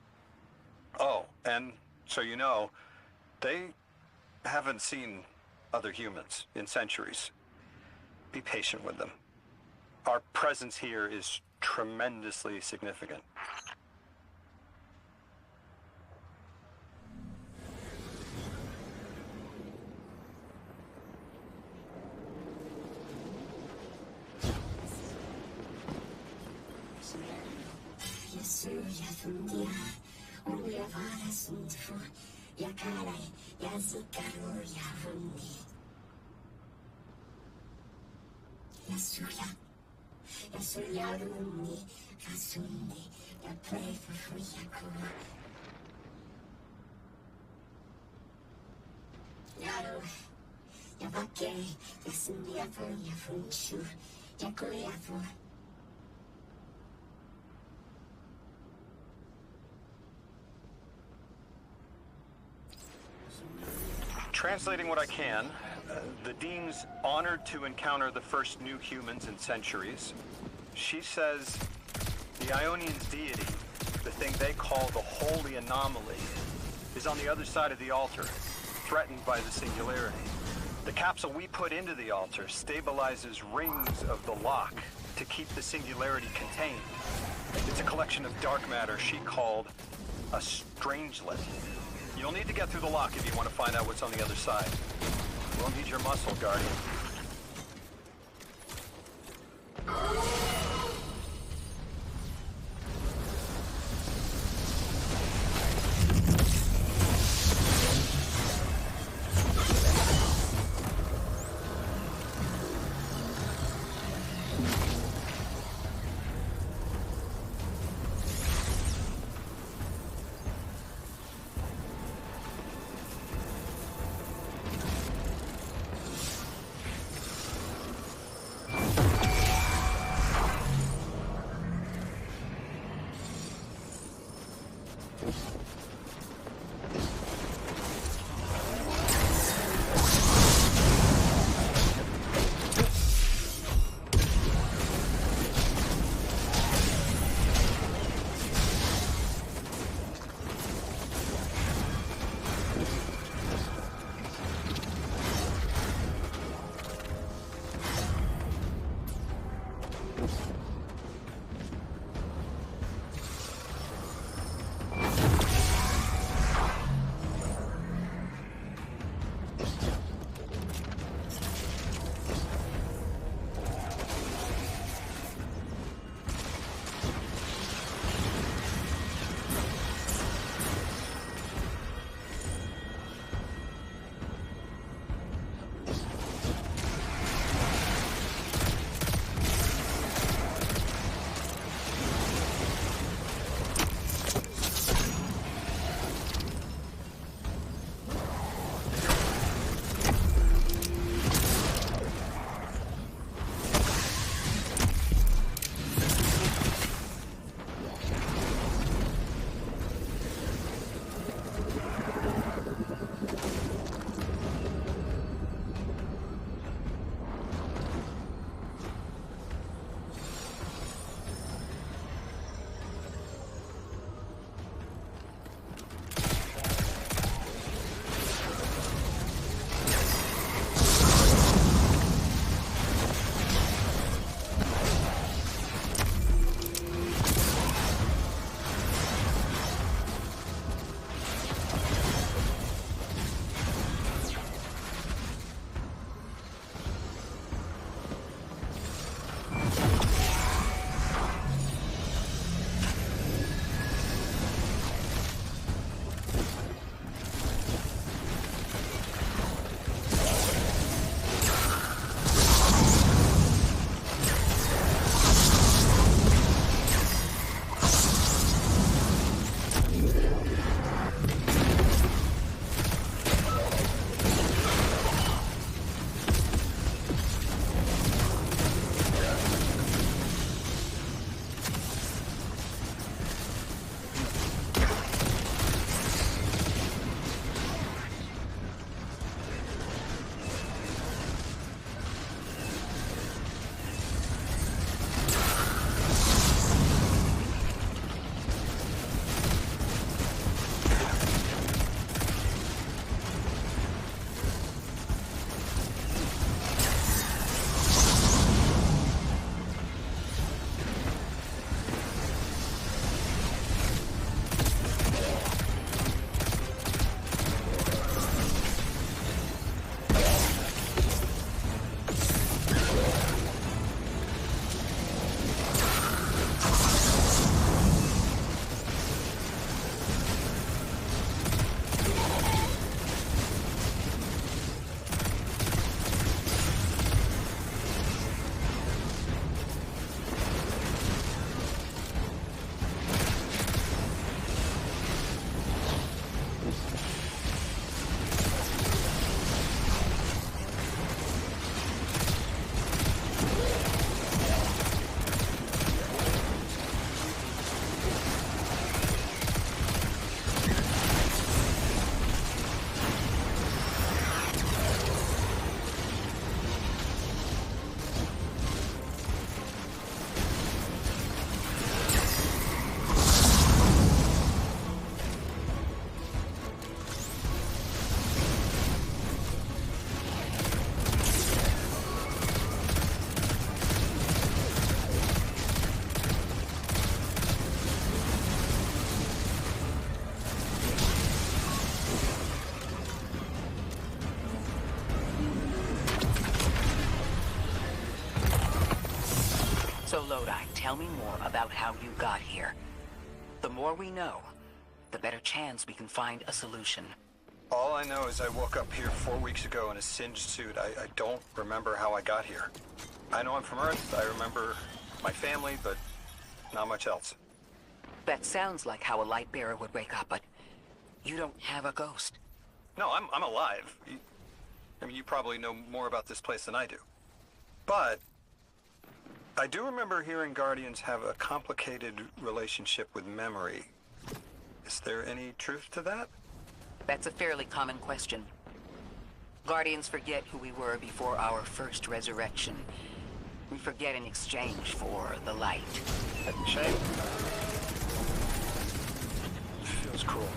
Oh, and so you know, they haven't seen other humans in centuries. Be patient with them. Our presence here is tremendously significant. Translating what I can, the Dean's honored to encounter the first new humans in centuries. She says the Ionians' deity, the thing they call the Holy Anomaly, is on the other side of the altar, threatened by the Singularity. The capsule we put into the altar stabilizes rings of the lock to keep the Singularity contained. It's a collection of dark matter she called a strangelet. You'll need to get through the lock if you want to find out what's on the other side. We'll need your muscle, Guardian. tell me more about how you got here. The more we know, the better chance we can find a solution. All I know is I woke up here 4 weeks ago in a singed suit. I don't remember how I got here. I know I'm from Earth. I remember my family, but not much else. That sounds like how a light bearer would wake up, but you don't have a ghost. No, I'm alive. I mean, you probably know more about this place than I do. But I do remember hearing Guardians have a complicated relationship with memory. Is there any truth to that? That's a fairly common question. Guardians forget who we were before our first resurrection. We forget in exchange for the light. That's a shame. Feels cruel.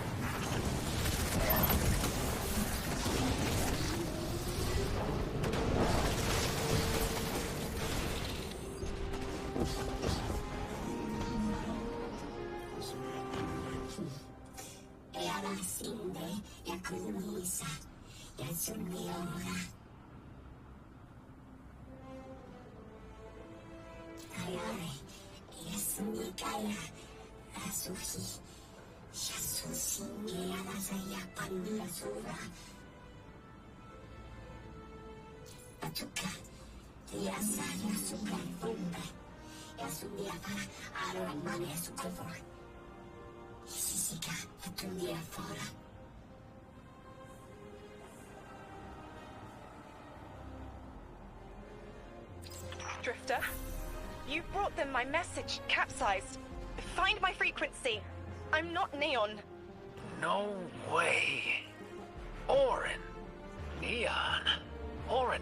Drifter, you brought them my message, capsized. Find my frequency. I'm not Neon. No way. Orin. Neon. Orin,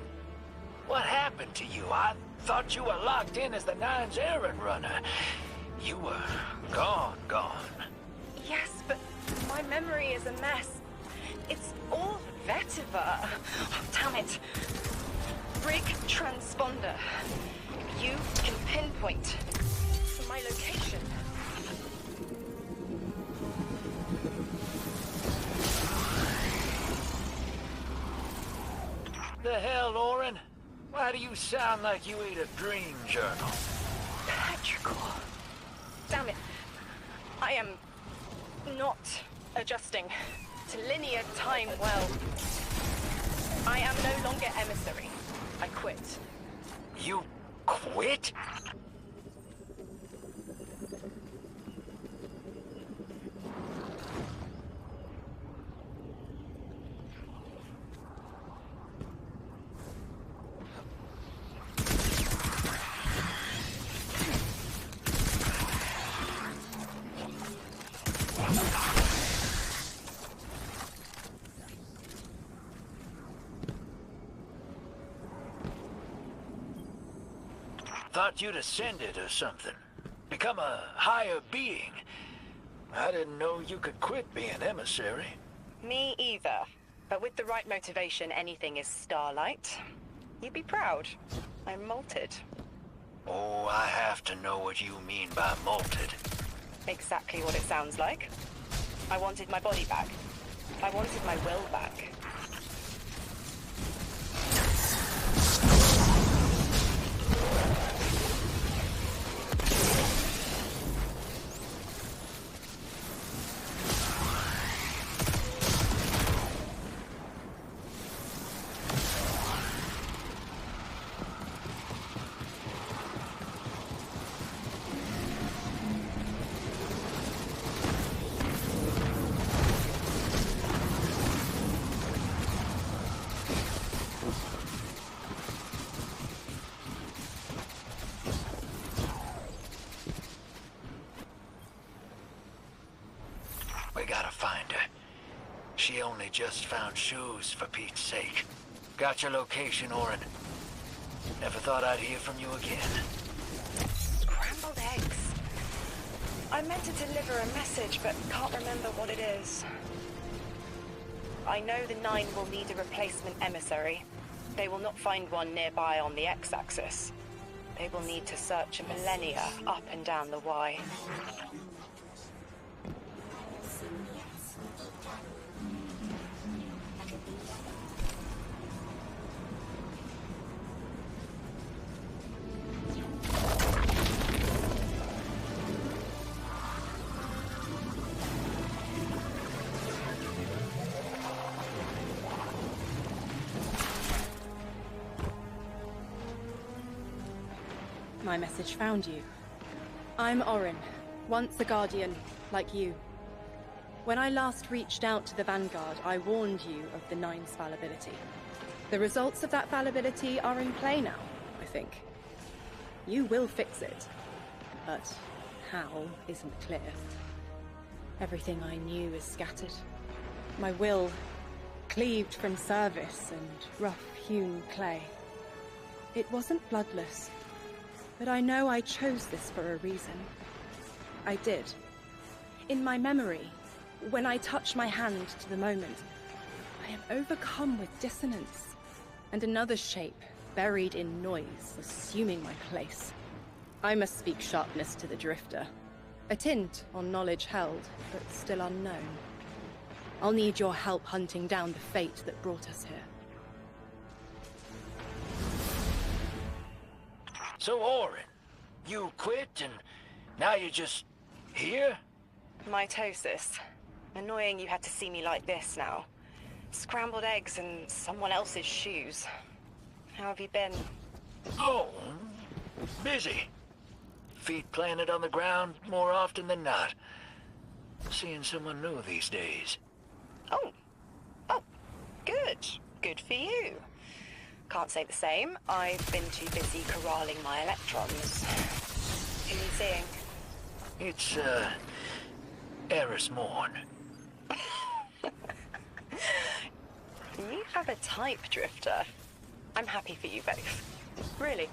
what happened to you? I thought you were locked in as the Nine's errand runner. You were gone. Yes, but my memory is a mess. It's all vetiver. Oh, damn it. Rig transponder. You can pinpoint my location. The hell, Orin? Why do you sound like you ate a dream journal? Petrichor. Damn it. I am not adjusting to linear time well. I am no longer emissary. I quit. You quit? Thought you'd ascended or something. Become a higher being. I didn't know you could quit being emissary. Me either. But with the right motivation, anything is starlight. You'd be proud. I'm molted. Oh, I have to know what you mean by molted. Exactly what it sounds like. I wanted my body back. I wanted my will back. We gotta find her. She only just found shoes, for Pete's sake. Got your location, Orin. Never thought I'd hear from you again. Scrambled eggs. I meant to deliver a message, but can't remember what it is. I know the Nine will need a replacement emissary. They will not find one nearby on the X-axis. They will need to search a millennia up and down the Y. my message found you. I'm Orin, once a Guardian, like you. When I last reached out to the Vanguard, I warned you of the Nine's fallibility. The results of that fallibility are in play now, I think. You will fix it, but how isn't clear. Everything I knew is scattered. My will cleaved from service and rough-hewn clay. It wasn't bloodless, but I know I chose this for a reason. I did. In my memory, when I touch my hand to the moment, I am overcome with dissonance, and another shape, buried in noise, assuming my place. I must speak sharpness to the Drifter. A tint on knowledge held, but still unknown. I'll need your help hunting down the fate that brought us here. So, Orin, you quit and now you're just here? Mitosis. Annoying you had to see me like this now. Scrambled eggs in someone else's shoes. How have you been? Oh, busy. Feet planted on the ground more often than not. Seeing someone new these days. Oh, good. Good for you. Can't say the same. I've been too busy corralling my electrons. Who are you seeing? It's, Eris Morn. You have a type, Drifter. I'm happy for you both. Really.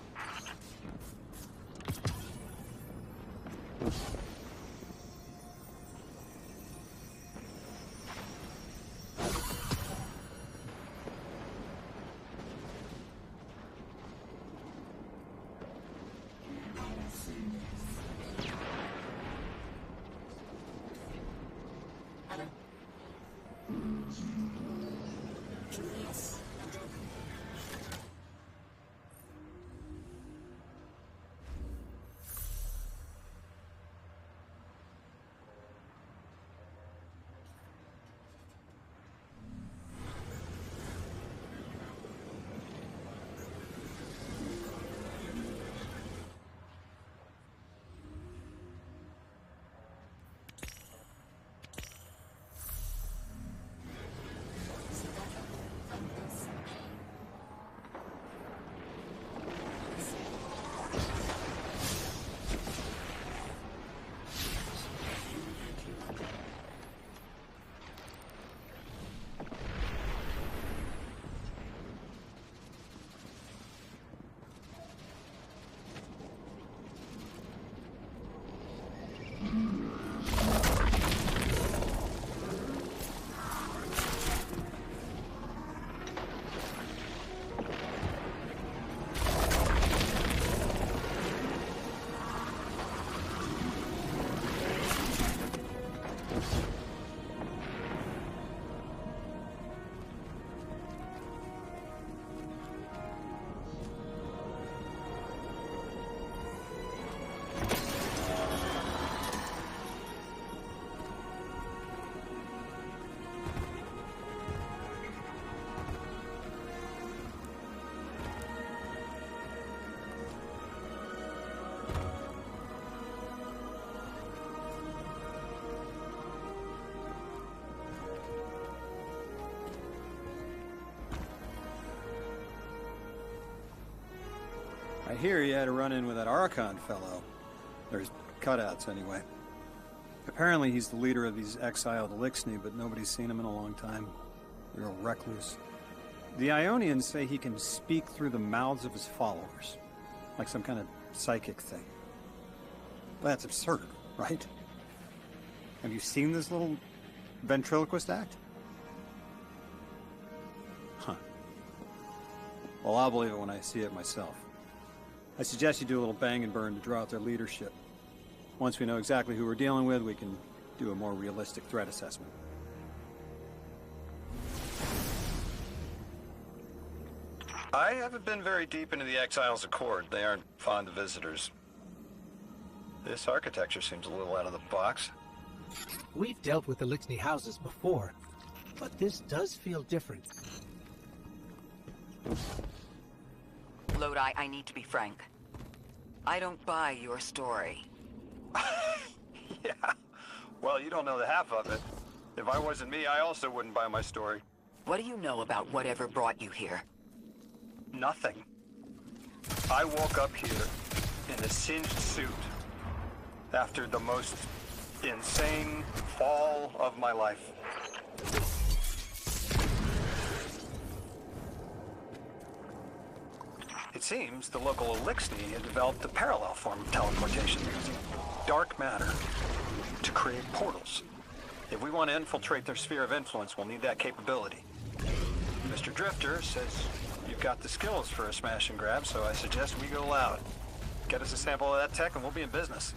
I hear you had a run-in with that Archon fellow. There's cutouts, anyway. Apparently he's the leader of these exiled Elixni, but nobody's seen him in a long time. Real recluse. The Ionians say he can speak through the mouths of his followers, like some kind of psychic thing. But that's absurd, right? Have you seen this little ventriloquist act? Huh. Well, I'll believe it when I see it myself. I suggest you do a little bang and burn to draw out their leadership. Once we know exactly who we're dealing with, we can do a more realistic threat assessment. I haven't been very deep into the Exiles Accord. They aren't fond of visitors. This architecture seems a little out of the box. We've dealt with Elixni houses before, but this does feel different. Lodi, I need to be frank. I don't buy your story. Yeah. Well, you don't know the half of it. If I wasn't me, I also wouldn't buy my story. What do you know about whatever brought you here? Nothing. I woke up here in a singed suit after the most insane fall of my life. It seems the local Elixni had developed a parallel form of teleportation using dark matter to create portals. If we want to infiltrate their sphere of influence, we'll need that capability. Mr. Drifter says you've got the skills for a smash and grab, so I suggest we go loud. Get us a sample of that tech and we'll be in business.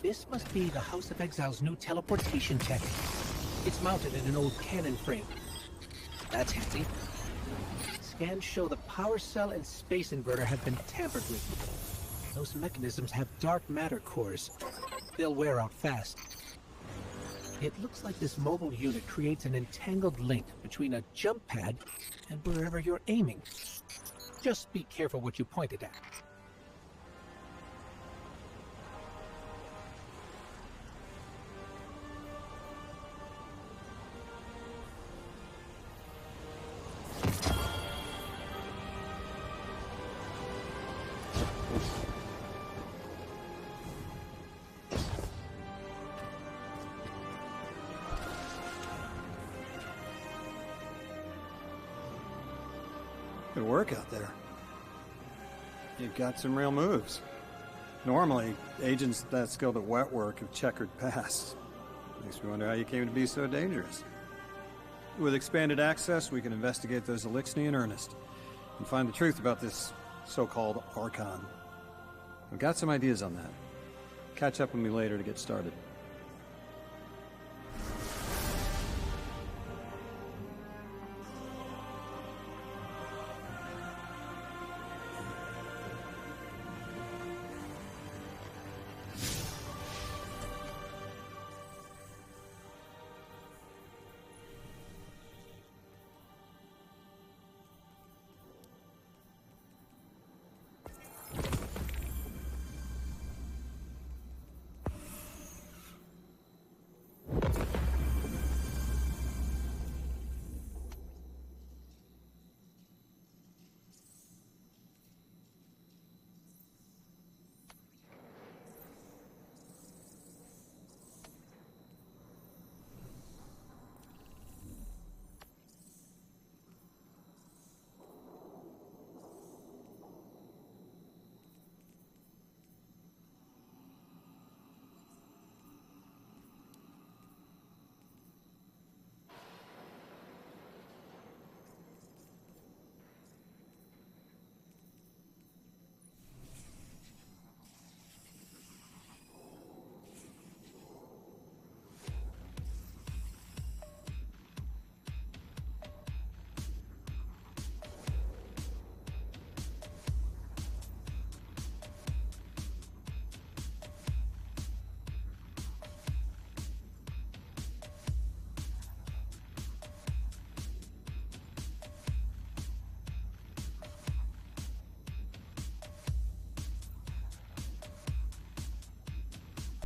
This must be the House of Exile's new teleportation tech. It's mounted in an old cannon frame. That's handy. Scans show the power cell and space inverter have been tampered with. Those mechanisms have dark matter cores. They'll wear out fast. It looks like this mobile unit creates an entangled link between a jump pad and wherever you're aiming. Just be careful what you point it at. Good work out there. You've got some real moves. Normally, agents that skilled at wet work have checkered past. Makes me wonder how you came to be so dangerous. With expanded access, we can investigate those Elixni in earnest and find the truth about this so-called Archon. I've got some ideas on that. Catch up with me later to get started.